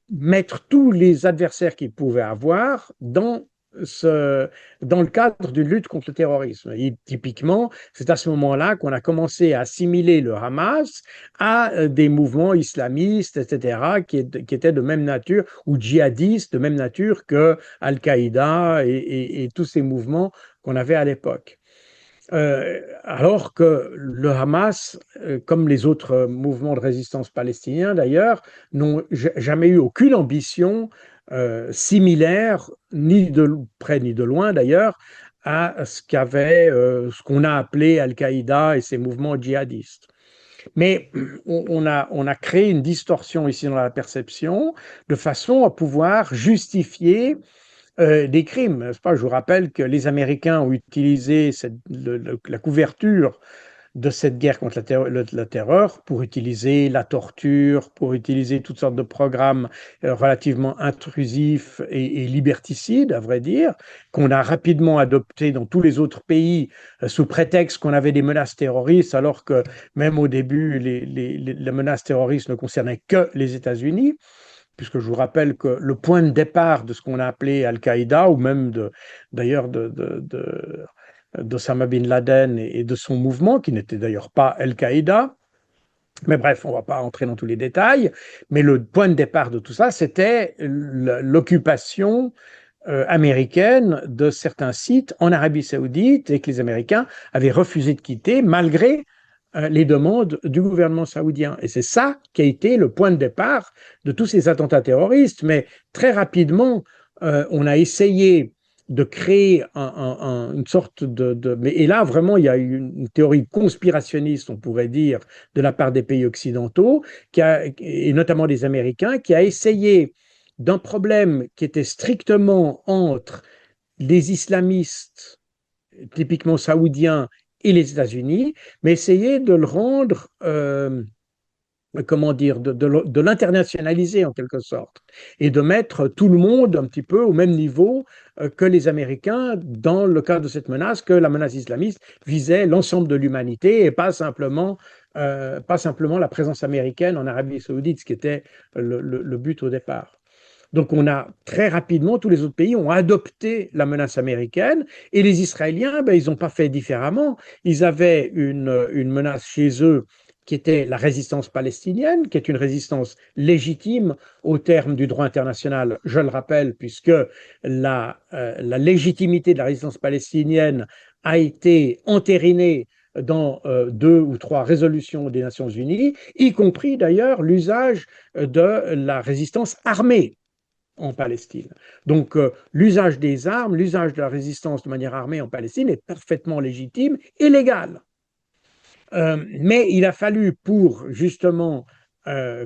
S1: mettre tous les adversaires qu'il pouvait avoir dans le cadre d'une lutte contre le terrorisme. Et typiquement, c'est à ce moment-là qu'on a commencé à assimiler le Hamas à des mouvements islamistes, etc., qui étaient de même nature, ou djihadistes, de même nature que Al-Qaïda et tous ces mouvements qu'on avait à l'époque. Alors que le Hamas, comme les autres mouvements de résistance palestiniens d'ailleurs, n'ont jamais eu aucune ambition similaire, ni de près ni de loin d'ailleurs, à ce qu'on a appelé Al-Qaïda et ses mouvements djihadistes. Mais on a créé une distorsion ici dans la perception de façon à pouvoir justifier des crimes. Pas, je vous rappelle que les Américains ont utilisé la couverture de cette guerre contre la terreur pour utiliser la torture, pour utiliser toutes sortes de programmes relativement intrusifs et liberticides, à vrai dire, qu'on a rapidement adopté dans tous les autres pays sous prétexte qu'on avait des menaces terroristes, alors que même au début, les menaces terroristes ne concernaient que les États-Unis, puisque je vous rappelle que le point de départ de ce qu'on a appelé Al-Qaïda, ou même d'ailleurs d'Osama Bin Laden et de son mouvement, qui n'était d'ailleurs pas Al-Qaïda, mais bref, on ne va pas entrer dans tous les détails, mais le point de départ de tout ça, c'était l'occupation américaine de certains sites en Arabie Saoudite et que les Américains avaient refusé de quitter malgré les demandes du gouvernement saoudien. Et c'est ça qui a été le point de départ de tous ces attentats terroristes. Mais très rapidement, on a essayé de créer une sorte Et là, vraiment, il y a eu une théorie conspirationniste, on pourrait dire, de la part des pays occidentaux, et notamment des Américains, qui a essayé d'un problème qui était strictement entre les islamistes, typiquement saoudiens, et les États-Unis, mais essayer de le rendre, comment dire, de l'internationaliser en quelque sorte, et de mettre tout le monde un petit peu au même niveau que les Américains dans le cadre de cette menace, que la menace islamiste visait l'ensemble de l'humanité et pas simplement la présence américaine en Arabie Saoudite, ce qui était le but au départ. Donc on a très rapidement, tous les autres pays ont adopté la menace américaine et les Israéliens, ben, ils n'ont pas fait différemment. Ils avaient une menace chez eux qui était la résistance palestinienne, qui est une résistance légitime au terme du droit international, je le rappelle, puisque la légitimité de la résistance palestinienne a été entérinée dans deux ou trois résolutions des Nations Unies, y compris d'ailleurs l'usage de la résistance armée en Palestine. Donc, l'usage des armes, l'usage de la résistance de manière armée en Palestine est parfaitement légitime et légal. Mais il a fallu pour justement,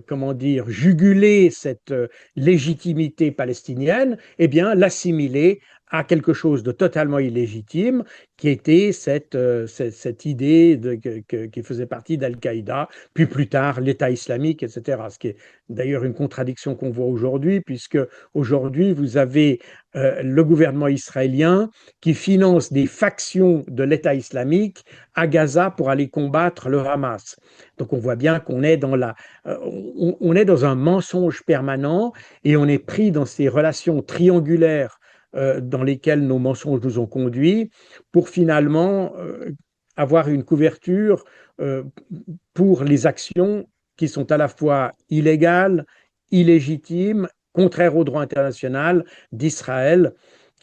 S1: comment dire, juguler cette légitimité palestinienne, eh bien, l'assimiler à quelque chose de totalement illégitime, qui était cette idée qui faisait partie d'Al-Qaïda, puis plus tard l'État islamique, etc. Ce qui est d'ailleurs une contradiction qu'on voit aujourd'hui, puisque aujourd'hui, vous avez le gouvernement israélien qui finance des factions de l'État islamique à Gaza pour aller combattre le Hamas. Donc on voit bien qu'on est on est dans un mensonge permanent et on est pris dans ces relations triangulaires dans lesquelles nos mensonges nous ont conduits pour finalement avoir une couverture pour les actions qui sont à la fois illégales, illégitimes, contraires au droit international d'Israël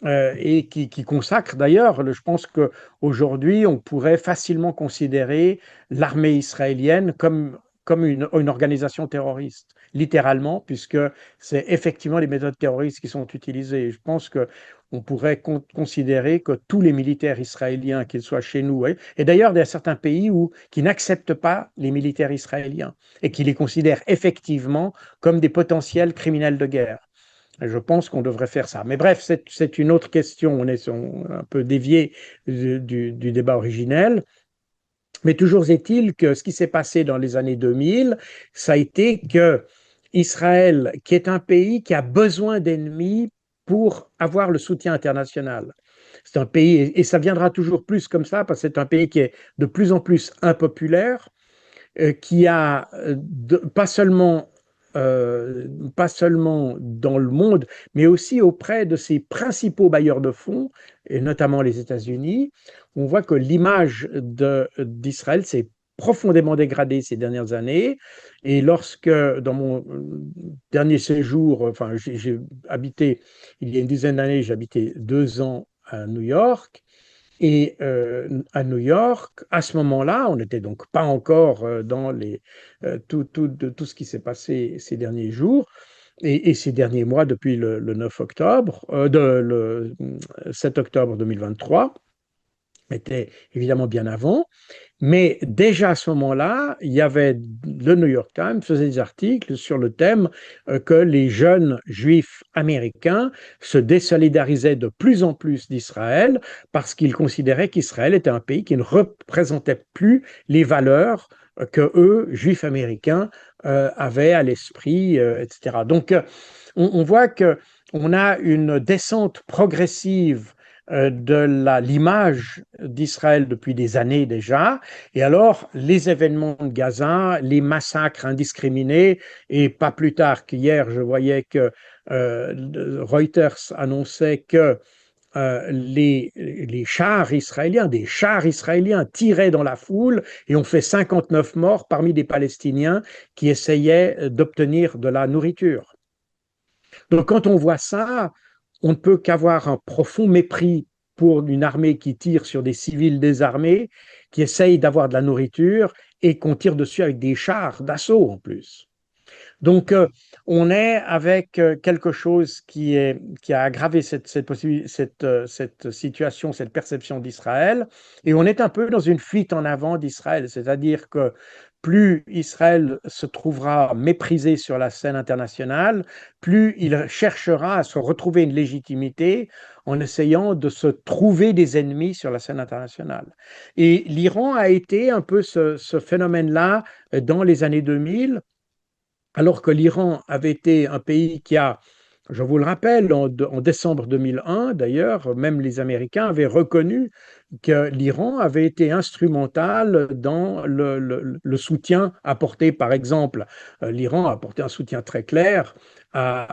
S1: et qui consacre d'ailleurs, je pense qu'aujourd'hui, on pourrait facilement considérer l'armée israélienne comme une organisation terroriste, littéralement, puisque c'est effectivement les méthodes terroristes qui sont utilisées. Je pense qu'on pourrait considérer que tous les militaires israéliens, qu'ils soient chez nous, et d'ailleurs, il y a certains pays qui n'acceptent pas les militaires israéliens et qui les considèrent effectivement comme des potentiels criminels de guerre. Je pense qu'on devrait faire ça. Mais bref, c'est une autre question. On est un peu dévié du débat originel. Mais toujours est-il que ce qui s'est passé dans les années 2000, ça a été que Israël, qui est un pays qui a besoin d'ennemis pour avoir le soutien international. C'est un pays, et ça viendra toujours plus comme ça, parce que c'est un pays qui est de plus en plus impopulaire, qui a pas seulement dans le monde, mais aussi auprès de ses principaux bailleurs de fonds, et notamment les États-Unis. On voit que l'image d'Israël s'est profondément dégradée ces dernières années. Et lorsque, dans mon dernier séjour, enfin, j'ai habité, il y a une dizaine d'années, j'ai habité 2 ans à New York. Et à New York, à ce moment-là, on n'était donc pas encore dans tout ce qui s'est passé ces derniers jours et ces derniers mois depuis le 9 octobre, le 7 octobre 2023, était évidemment bien avant. Mais déjà à ce moment-là, il y avait le New York Times faisait des articles sur le thème que les jeunes juifs américains se désolidarisaient de plus en plus d'Israël parce qu'ils considéraient qu'Israël était un pays qui ne représentait plus les valeurs que eux, juifs américains, avaient à l'esprit, etc. Donc, on voit que on a une descente progressive de l'image d'Israël depuis des années déjà. Et alors, les événements de Gaza, les massacres indiscriminés, et pas plus tard qu'hier, je voyais que Reuters annonçait que les chars israéliens, des chars israéliens tiraient dans la foule et ont fait 59 morts parmi des Palestiniens qui essayaient d'obtenir de la nourriture. Donc quand on voit ça, on ne peut qu'avoir un profond mépris pour une armée qui tire sur des civils désarmés, qui essayent d'avoir de la nourriture et qu'on tire dessus avec des chars d'assaut en plus. Donc, on est avec quelque chose qui a aggravé cette situation, cette perception d'Israël, et on est un peu dans une fuite en avant d'Israël, c'est-à-dire que plus Israël se trouvera méprisé sur la scène internationale, plus il cherchera à se retrouver une légitimité en essayant de se trouver des ennemis sur la scène internationale. Et l'Iran a été un peu ce phénomène-là dans les années 2000, alors que l'Iran avait été un pays qui a, je vous le rappelle, en décembre 2001, d'ailleurs, même les Américains avaient reconnu que l'Iran avait été instrumental dans le soutien apporté, par exemple, l'Iran a apporté un soutien très clair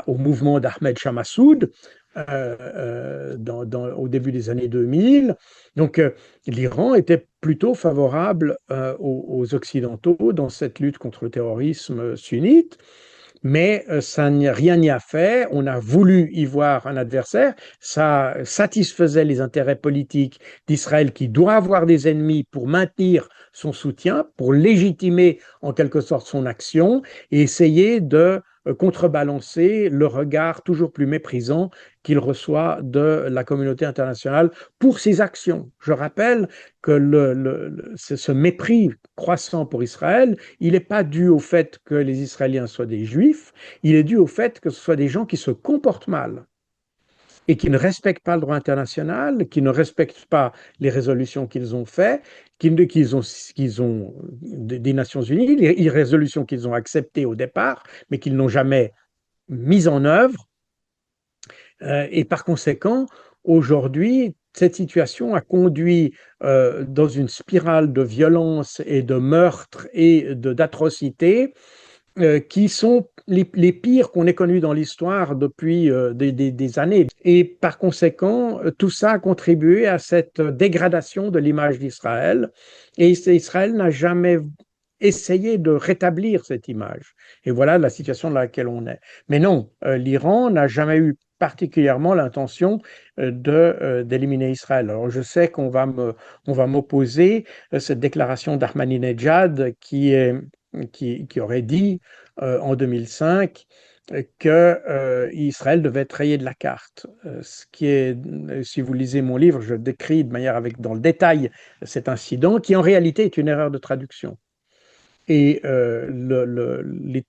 S1: au mouvement d'Ahmed Shah Massoud au début des années 2000. Donc, l'Iran était plutôt favorable aux Occidentaux dans cette lutte contre le terrorisme sunnite. Mais rien n'y a fait. On a voulu y voir un adversaire. Ça satisfaisait les intérêts politiques d'Israël qui doit avoir des ennemis pour maintenir son soutien, pour légitimer en quelque sorte son action et essayer de contrebalancer le regard toujours plus méprisant qu'il reçoit de la communauté internationale pour ses actions. Je rappelle que ce mépris croissant pour Israël, il n'est pas dû au fait que les Israéliens soient des Juifs, il est dû au fait que ce soient des gens qui se comportent mal et qui ne respectent pas le droit international, qui ne respectent pas les résolutions qu'ils ont faites, qu'ils ont des Nations Unies, les résolutions qu'ils ont acceptées au départ, mais qu'ils n'ont jamais mises en œuvre. Et par conséquent, aujourd'hui, cette situation a conduit dans une spirale de violence et de meurtre et d'atrocités qui sont les pires qu'on ait connus dans l'histoire depuis des années. Et par conséquent, tout ça a contribué à cette dégradation de l'image d'Israël. Et Israël n'a jamais essayé de rétablir cette image. Et voilà la situation dans laquelle on est. Mais non, l'Iran n'a jamais eu particulièrement l'intention d'éliminer Israël. Alors je sais qu'on va m'opposer cette déclaration d'Ahmadinejad qui aurait dit en 2005 que Israël devait être rayé de la carte. Ce qui est, si vous lisez mon livre, je décris de manière dans le détail cet incident qui en réalité est une erreur de traduction. Et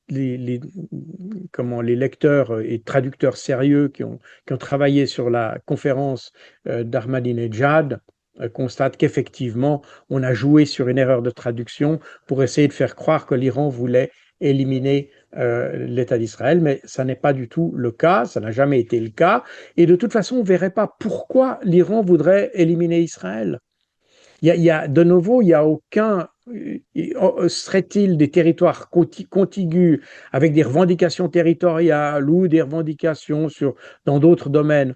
S1: les lecteurs et traducteurs sérieux qui ont travaillé sur la conférence d'Ahmadinejad constatent qu'effectivement, on a joué sur une erreur de traduction pour essayer de faire croire que l'Iran voulait éliminer l'État d'Israël, mais ça n'est pas du tout le cas, ça n'a jamais été le cas, et de toute façon, on ne verrait pas pourquoi l'Iran voudrait éliminer Israël. De nouveau, il n'y a aucun. Serait-il des territoires contigus avec des revendications territoriales ou des revendications dans d'autres domaines?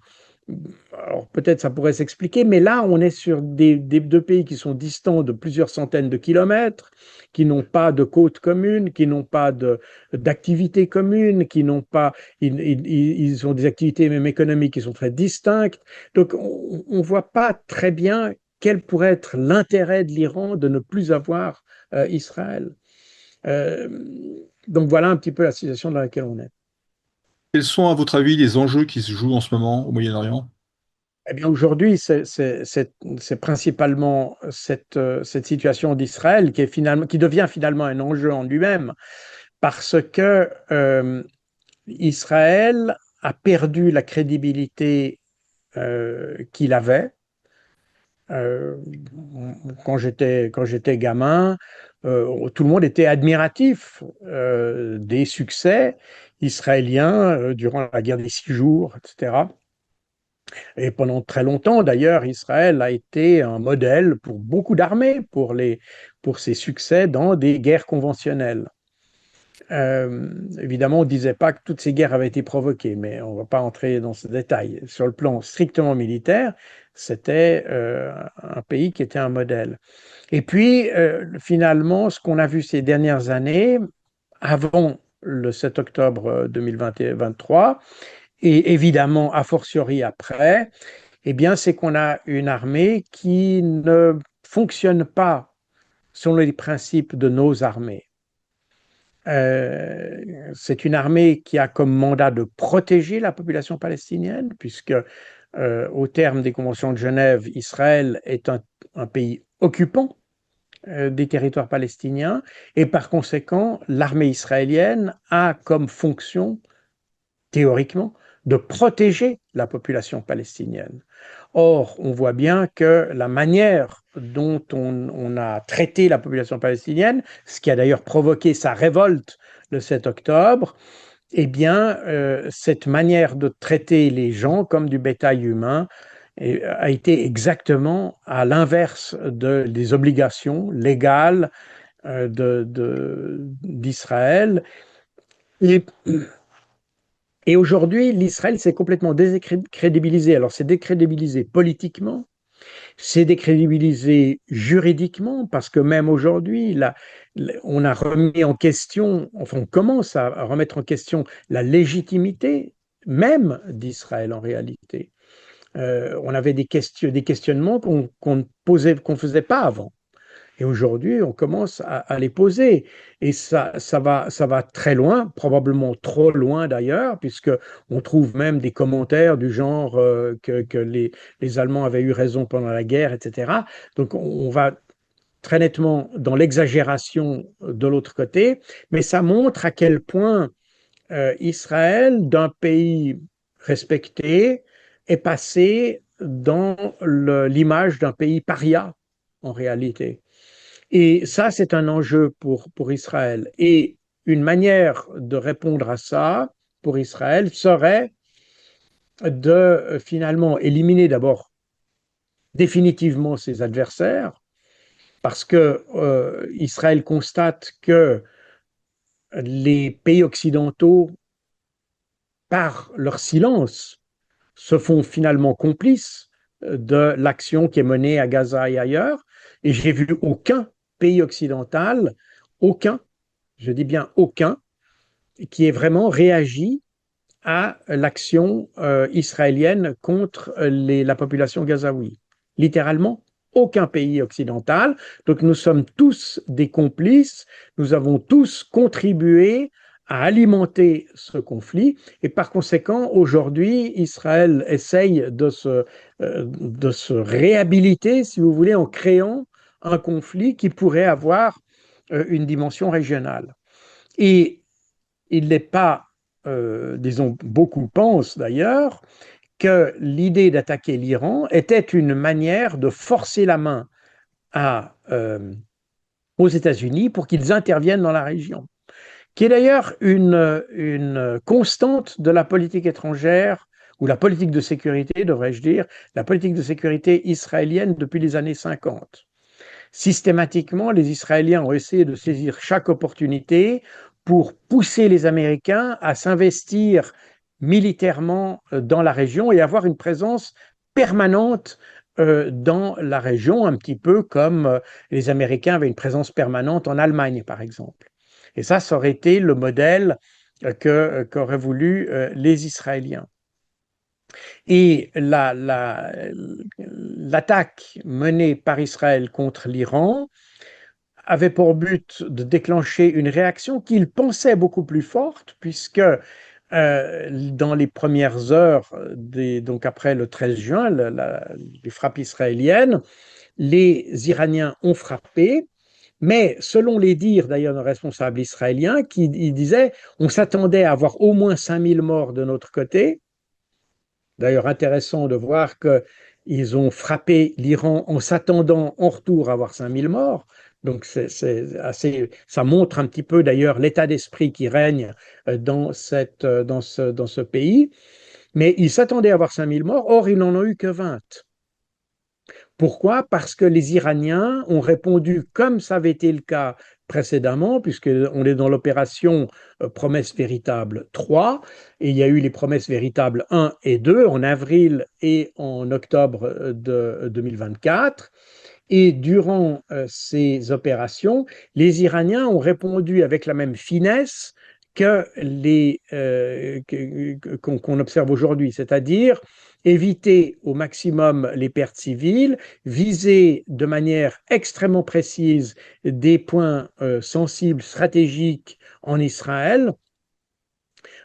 S1: Alors peut-être ça pourrait s'expliquer, mais là on est sur deux pays qui sont distants de plusieurs centaines de kilomètres, qui n'ont pas de côtes communes, qui n'ont pas d'activités communes, qui n'ont pas, ils ont des activités même économiques qui sont très distinctes. Donc on ne voit pas très bien quel pourrait être l'intérêt de l'Iran de ne plus avoir Israël. Euh, donc voilà un petit peu la situation dans laquelle on est.
S2: Quels sont, à votre avis, les enjeux qui se jouent en ce moment au Moyen-Orient?
S1: Eh bien, aujourd'hui, c'est principalement cette situation d'Israël qui devient finalement un enjeu en lui-même, parce que Israël a perdu la crédibilité qu'il avait. Euh, quand j'étais gamin, tout le monde était admiratif des succès israéliens durant la guerre des 6 jours, etc. Et pendant très longtemps, d'ailleurs, Israël a été un modèle pour beaucoup d'armées, pour ses succès dans des guerres conventionnelles. Évidemment, on ne disait pas que toutes ces guerres avaient été provoquées, mais on ne va pas entrer dans ce détail. Sur le plan strictement militaire, c'était un pays qui était un modèle. Et puis, finalement, ce qu'on a vu ces dernières années, avant le 7 octobre 2023, et évidemment, a fortiori après, eh bien, c'est qu'on a une armée qui ne fonctionne pas selon les principes de nos armées. C'est une armée qui a comme mandat de protéger la population palestinienne, puisque au terme des conventions de Genève, Israël est un pays occupant des territoires palestiniens, et par conséquent, l'armée israélienne a comme fonction, théoriquement, de protéger la population palestinienne. Or, on voit bien que la manière dont on a traité la population palestinienne, ce qui a d'ailleurs provoqué sa révolte le 7 octobre, eh bien, cette manière de traiter les gens comme du bétail humain a été exactement à l'inverse des obligations légales d'Israël. Et et aujourd'hui, l'Israël s'est complètement décrédibilisé. Alors, c'est décrédibilisé politiquement, c'est décrédibilisé juridiquement, parce que même aujourd'hui, on a remis en question, enfin, on commence à remettre en question la légitimité même d'Israël en réalité. On avait des questionnements qu'on ne faisait pas avant. Et aujourd'hui, on commence à les poser. Et ça va très loin, probablement trop loin d'ailleurs, puisqu'on trouve même des commentaires du genre que les Allemands avaient eu raison pendant la guerre, etc. Donc on va très nettement dans l'exagération de l'autre côté, mais ça montre à quel point Israël, d'un pays respecté, est passé dans l'image d'un pays paria en réalité. Et ça, c'est un enjeu pour Israël. Et une manière de répondre à ça pour Israël serait de finalement éliminer d'abord définitivement ses adversaires, parce que Israël constate que les pays occidentaux, par leur silence, se font finalement complices de l'action qui est menée à Gaza et ailleurs. Et j'ai vu aucun pays occidental, aucun, je dis bien aucun, qui ait vraiment réagi à l'action israélienne contre la population gazaoui. Littéralement, aucun pays occidental. Donc nous sommes tous des complices, nous avons tous contribué à alimenter ce conflit et par conséquent, aujourd'hui, Israël essaye de se réhabiliter, si vous voulez, en créant un conflit qui pourrait avoir une dimension régionale. Et il n'est pas, disons, beaucoup pensent d'ailleurs, que l'idée d'attaquer l'Iran était une manière de forcer la main aux États-Unis pour qu'ils interviennent dans la région, qui est d'ailleurs une constante de la politique étrangère, ou la politique de sécurité, devrais-je dire, la politique de sécurité israélienne depuis les années 50. Systématiquement, les Israéliens ont essayé de saisir chaque opportunité pour pousser les Américains à s'investir militairement dans la région et avoir une présence permanente dans la région, un petit peu comme les Américains avaient une présence permanente en Allemagne, par exemple. Et ça aurait été le modèle qu'auraient voulu les Israéliens. Et l'attaque menée par Israël contre l'Iran avait pour but de déclencher une réaction qu'il pensait beaucoup plus forte, puisque dans les premières heures, donc après le 13 juin, les frappes israéliennes, les Iraniens ont frappé, mais selon les dires d'ailleurs d'un responsable israélien, qui il disait on s'attendait à avoir au moins 5000 morts de notre côté. D'ailleurs, intéressant de voir qu'ils ont frappé l'Iran en s'attendant en retour à avoir 5000 morts. Donc, ça montre un petit peu d'ailleurs l'état d'esprit qui règne dans ce pays. Mais ils s'attendaient à avoir 5000 morts, or ils n'en ont eu que 20. Pourquoi? Parce que les Iraniens ont répondu comme ça avait été le cas précédemment, puisqu'on est dans l'opération Promesse véritable 3, et il y a eu les Promesses véritables 1 et 2 en avril et en octobre de 2024. Et durant ces opérations, les Iraniens ont répondu avec la même finesse qu'on observe aujourd'hui, c'est-à-dire éviter au maximum les pertes civiles, viser de manière extrêmement précise des points sensibles, stratégiques en Israël,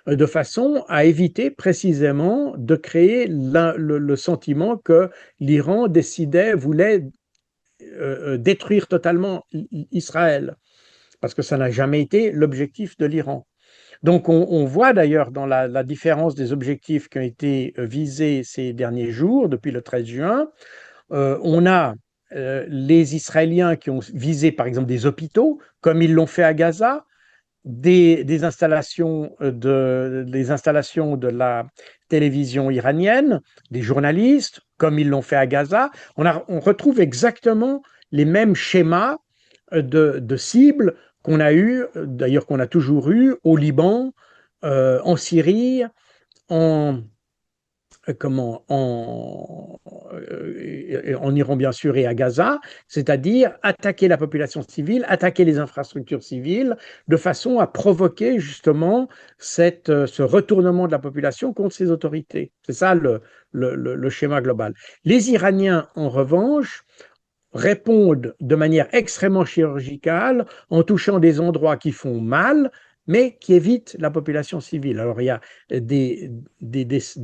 S1: de façon à éviter précisément de créer le sentiment que l'Iran voulait détruire totalement Israël, parce que ça n'a jamais été l'objectif de l'Iran. Donc on voit d'ailleurs dans la différence des objectifs qui ont été visés ces derniers jours, depuis le 13 juin, on a les Israéliens qui ont visé par exemple des hôpitaux, comme ils l'ont fait à Gaza, des installations de la télévision iranienne, des journalistes, comme ils l'ont fait à Gaza. On retrouve exactement les mêmes schémas de cibles qu'on a eu, d'ailleurs qu'on a toujours eu au Liban, en Syrie, en, en Iran bien sûr et à Gaza, c'est-à-dire attaquer la population civile, attaquer les infrastructures civiles, de façon à provoquer justement ce retournement de la population contre ses autorités. C'est ça le schéma global. Les Iraniens, en revanche, répondent de manière extrêmement chirurgicale en touchant des endroits qui font mal, mais qui évitent la population civile. Alors il y a des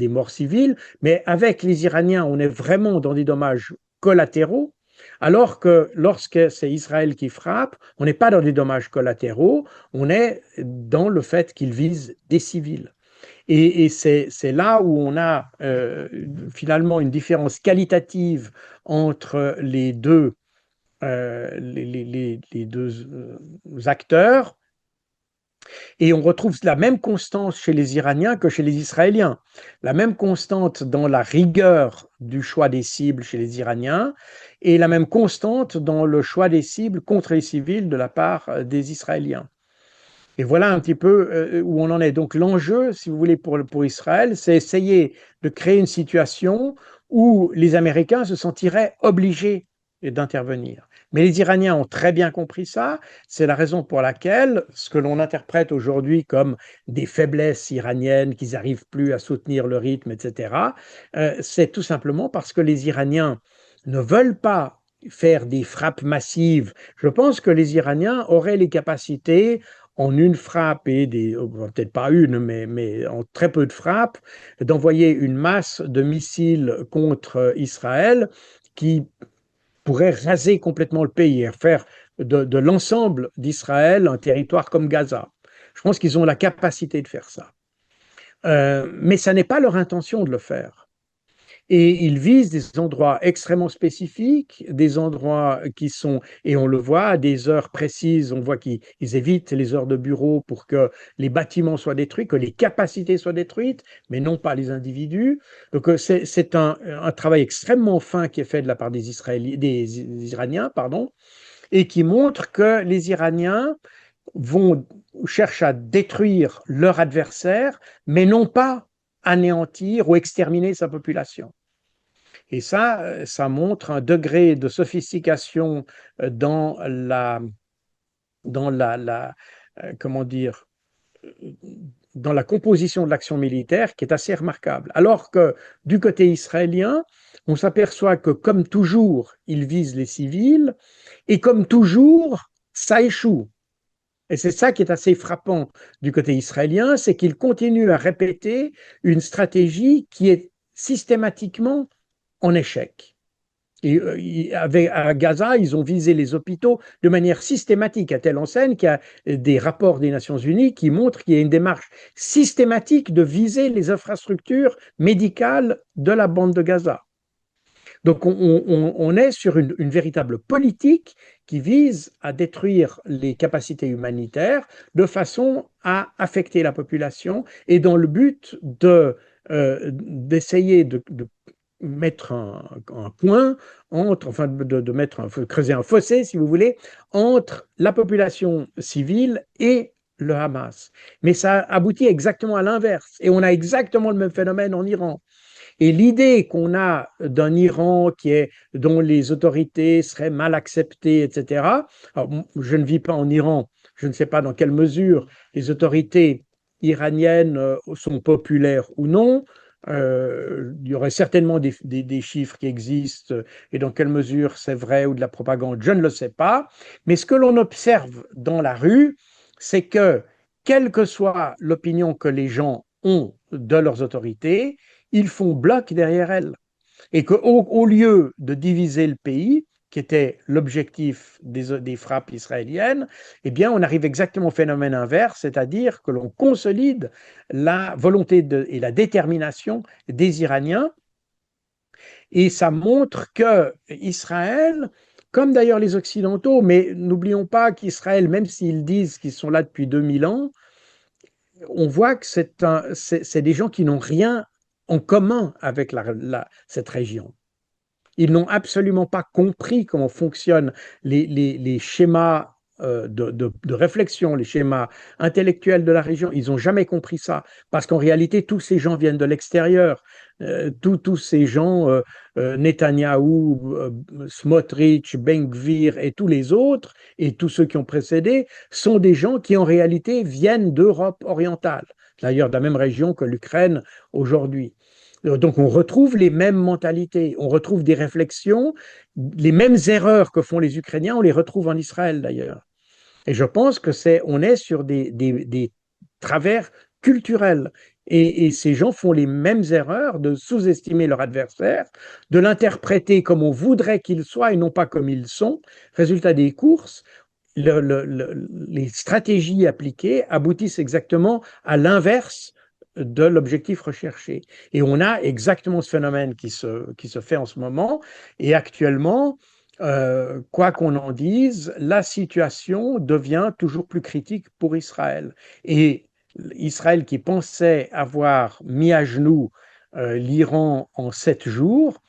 S1: morts civiles, mais avec les Iraniens, on est vraiment dans des dommages collatéraux, alors que lorsque c'est Israël qui frappe, on n'est pas dans des dommages collatéraux, on est dans le fait qu'ils visent des civils. Et c'est là où on a finalement une différence qualitative entre les deux acteurs, et on retrouve la même constance chez les Iraniens que chez les Israéliens. La même constante dans la rigueur du choix des cibles chez les Iraniens et la même constante dans le choix des cibles contre les civils de la part des Israéliens. Et voilà un petit peu où on en est. Donc l'enjeu, si vous voulez, pour Israël, c'est essayer de créer une situation où les Américains se sentiraient obligés d'intervenir. Mais les Iraniens ont très bien compris ça. C'est la raison pour laquelle ce que l'on interprète aujourd'hui comme des faiblesses iraniennes, qu'ils n'arrivent plus à soutenir le rythme, etc., c'est tout simplement parce que les Iraniens ne veulent pas faire des frappes massives. Je pense que les Iraniens auraient les capacités en une frappe et peut-être pas une, mais en très peu de frappes, d'envoyer une masse de missiles contre Israël qui pourrait raser complètement le pays et faire de l'ensemble d'Israël un territoire comme Gaza. Je pense qu'ils ont la capacité de faire ça. Mais ça n'est pas leur intention de le faire. Et ils visent des endroits extrêmement spécifiques, des endroits qui sont, et on le voit, à des heures précises, on voit qu'ils évitent les heures de bureau pour que les bâtiments soient détruits, que les capacités soient détruites, mais non pas les individus. Donc c'est un travail extrêmement fin qui est fait de la part des Iraniens, pardon, et qui montre que les Iraniens cherchent à détruire leur adversaire, mais non pas anéantir ou exterminer sa population. Et ça montre un degré de sophistication dans comment dire, dans la composition de l'action militaire qui est assez remarquable. Alors que du côté israélien, on s'aperçoit que comme toujours, ils visent les civils et comme toujours, ça échoue. Et c'est ça qui est assez frappant du côté israélien, c'est qu'il continue à répéter une stratégie qui est systématiquement en échec. Et à Gaza, ils ont visé les hôpitaux de manière systématique, à telle enseigne qu'il y a des rapports des Nations Unies qui montrent qu'il y a une démarche systématique de viser les infrastructures médicales de la bande de Gaza. Donc on est sur une véritable politique qui vise à détruire les capacités humanitaires de façon à affecter la population et dans le but d'essayer de mettre un point entre, enfin creuser un fossé, si vous voulez, entre la population civile et le Hamas. Mais ça aboutit exactement à l'inverse. Et on a exactement le même phénomène en Iran. Et l'idée qu'on a d'un Iran dont les autorités seraient mal acceptées, etc. Alors, je ne vis pas en Iran, je ne sais pas dans quelle mesure les autorités iraniennes sont populaires ou non. Il y aurait certainement des chiffres qui existent et dans quelle mesure c'est vrai ou de la propagande, je ne le sais pas. Mais ce que l'on observe dans la rue, c'est que quelle que soit l'opinion que les gens ont de leurs autorités, ils font bloc derrière elles. Et qu'au lieu de diviser le pays, qui était l'objectif des frappes israéliennes, eh bien, on arrive exactement au phénomène inverse, c'est-à-dire que l'on consolide la volonté et la détermination des Iraniens. Et ça montre que Israël, comme d'ailleurs les Occidentaux, mais n'oublions pas qu'Israël, même s'ils disent qu'ils sont là depuis 2000 ans, on voit que c'est des gens qui n'ont rien en commun avec cette région. Ils n'ont absolument pas compris comment fonctionnent les schémas de réflexion, les schémas intellectuels de la région. Ils n'ont jamais compris ça, parce qu'en réalité, tous ces gens viennent de l'extérieur. Tous ces gens, Netanyahou, Smotrich, Ben Gvir et tous les autres, et tous ceux qui ont précédé, sont des gens qui en réalité viennent d'Europe orientale, d'ailleurs de la même région que l'Ukraine aujourd'hui. Donc on retrouve les mêmes mentalités, on retrouve des réflexions, les mêmes erreurs que font les Ukrainiens, on les retrouve en Israël d'ailleurs. Et je pense que on est sur des travers culturels. Et ces gens font les mêmes erreurs de sous-estimer leur adversaire, de l'interpréter comme on voudrait qu'il soit et non pas comme ils sont. Résultat des courses, les stratégies appliquées aboutissent exactement à l'inverse de l'objectif recherché. Et on a exactement ce phénomène qui se fait en ce moment. Et actuellement, quoi qu'on en dise, la situation devient toujours plus critique pour Israël. Et Israël qui pensait avoir mis à genoux l'Iran en 7 jours,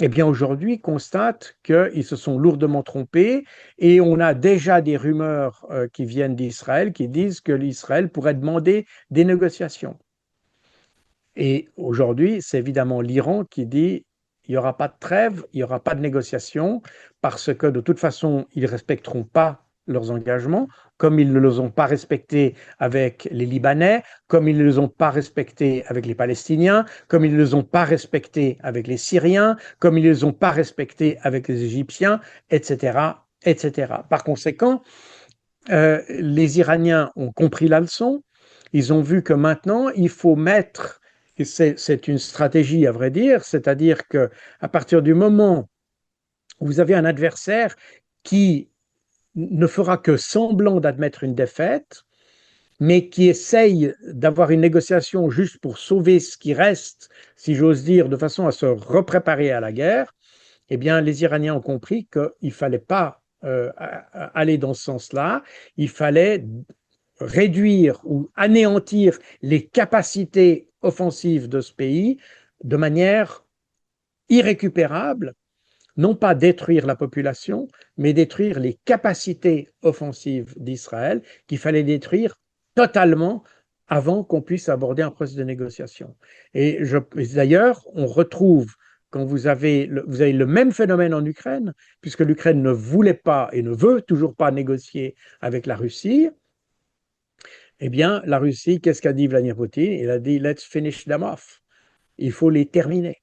S1: eh bien aujourd'hui constate qu'ils se sont lourdement trompés et on a déjà des rumeurs qui viennent d'Israël qui disent que l'Israël pourrait demander des négociations. Et aujourd'hui, c'est évidemment l'Iran qui dit il n'y aura pas de trêve, il n'y aura pas de négociation, parce que de toute façon, ils ne respecteront pas leurs engagements, comme ils ne les ont pas respectés avec les Libanais, comme ils ne les ont pas respectés avec les Palestiniens, comme ils ne les ont pas respectés avec les Syriens, comme ils ne les ont pas respectés avec les Égyptiens, etc., etc. Par conséquent, les Iraniens ont compris la leçon, ils ont vu que maintenant, il faut mettre, et c'est une stratégie à vrai dire, c'est-à-dire que à partir du moment où vous avez un adversaire qui ne fera que semblant d'admettre une défaite, mais qui essayent d'avoir une négociation juste pour sauver ce qui reste, si j'ose dire, de façon à se repréparer à la guerre, eh bien, les Iraniens ont compris qu'il ne fallait pas aller dans ce sens-là, il fallait réduire ou anéantir les capacités offensives de ce pays de manière irrécupérable, non pas détruire la population, mais détruire les capacités offensives d'Israël qu'il fallait détruire totalement avant qu'on puisse aborder un processus de négociation. Et d'ailleurs, on retrouve, quand vous avez le même phénomène en Ukraine, puisque l'Ukraine ne voulait pas et ne veut toujours pas négocier avec la Russie, eh bien, la Russie, qu'est-ce qu'a dit Vladimir Poutine? Il a dit, let's finish them off. Il faut les terminer.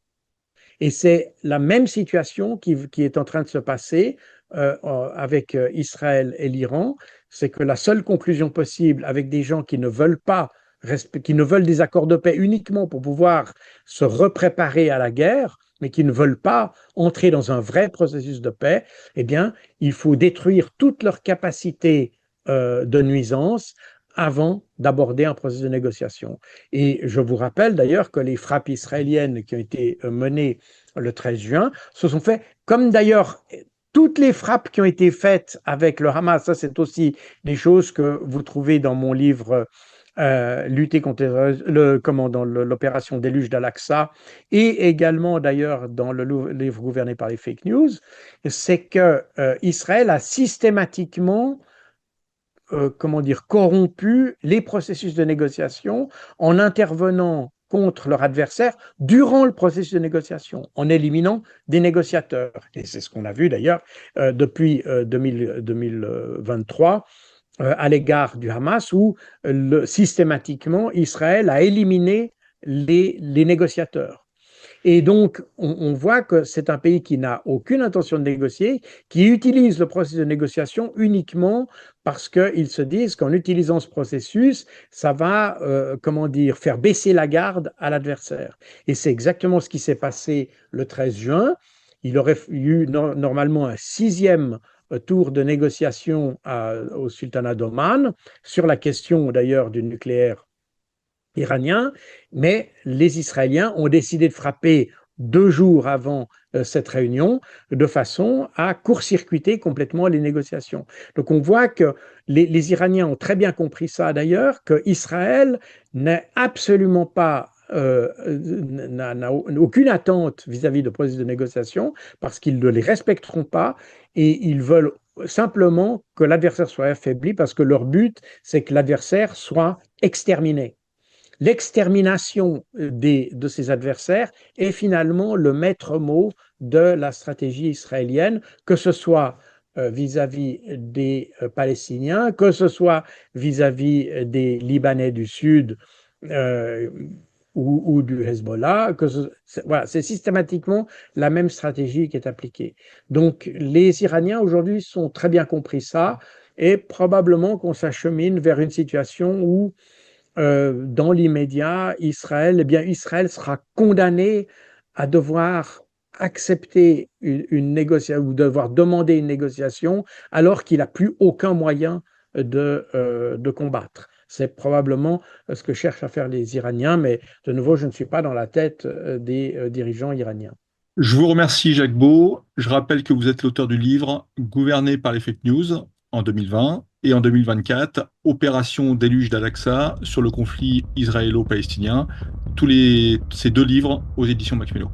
S1: Et c'est la même situation qui est en train de se passer avec Israël et l'Iran. C'est que la seule conclusion possible avec des gens qui ne veulent pas, qui ne veulent des accords de paix uniquement pour pouvoir se repréparer à la guerre, mais qui ne veulent pas entrer dans un vrai processus de paix, eh bien, il faut détruire toute leur capacité de nuisance avant d'aborder un processus de négociation. Et je vous rappelle d'ailleurs que les frappes israéliennes qui ont été menées le 13 juin se sont faites, comme d'ailleurs toutes les frappes qui ont été faites avec le Hamas, ça c'est aussi des choses que vous trouvez dans mon livre Lutter contre l'opération déluge d'Al-Aqsa et également d'ailleurs dans le livre gouverné par les fake news, c'est que Israël a systématiquement corrompu les processus de négociation en intervenant contre leur adversaire durant le processus de négociation, en éliminant des négociateurs. Et c'est ce qu'on a vu d'ailleurs depuis 2023 à l'égard du Hamas, où systématiquement Israël a éliminé les négociateurs. Et donc, on voit que c'est un pays qui n'a aucune intention de négocier, qui utilise le processus de négociation uniquement parce qu'ils se disent qu'en utilisant ce processus, ça va, faire baisser la garde à l'adversaire. Et c'est exactement ce qui s'est passé le 13 juin. Il aurait eu normalement un sixième tour de négociation au sultanat d'Oman sur la question d'ailleurs du nucléaire iranien, mais les Israéliens ont décidé de frapper 2 jours avant cette réunion de façon à court-circuiter complètement les négociations. Donc on voit que les Iraniens ont très bien compris ça d'ailleurs, qu'Israël n'est absolument pas n'a aucune attente vis-à-vis de processus de négociation parce qu'ils ne les respecteront pas et ils veulent simplement que l'adversaire soit affaibli parce que leur but, c'est que l'adversaire soit exterminé. L'extermination de ses adversaires est finalement le maître mot de la stratégie israélienne, que ce soit vis-à-vis des Palestiniens, que ce soit vis-à-vis des Libanais du Sud ou du Hezbollah. Voilà, c'est systématiquement la même stratégie qui est appliquée. Donc les Iraniens aujourd'hui sont très bien compris ça et probablement qu'on s'achemine vers une situation où dans l'immédiat, Israël sera condamné à devoir accepter une négociation ou devoir demander une négociation alors qu'il n'a plus aucun moyen de combattre. C'est probablement ce que cherchent à faire les Iraniens, mais de nouveau, je ne suis pas dans la tête des dirigeants iraniens.
S2: Je vous remercie, Jacques Beau. Je rappelle que vous êtes l'auteur du livre Gouverné par les fake news en 2020 et en 2024, Opération déluge d'Al-Aqsa sur le conflit israélo-palestinien. Ces 2 livres aux éditions Macmillan.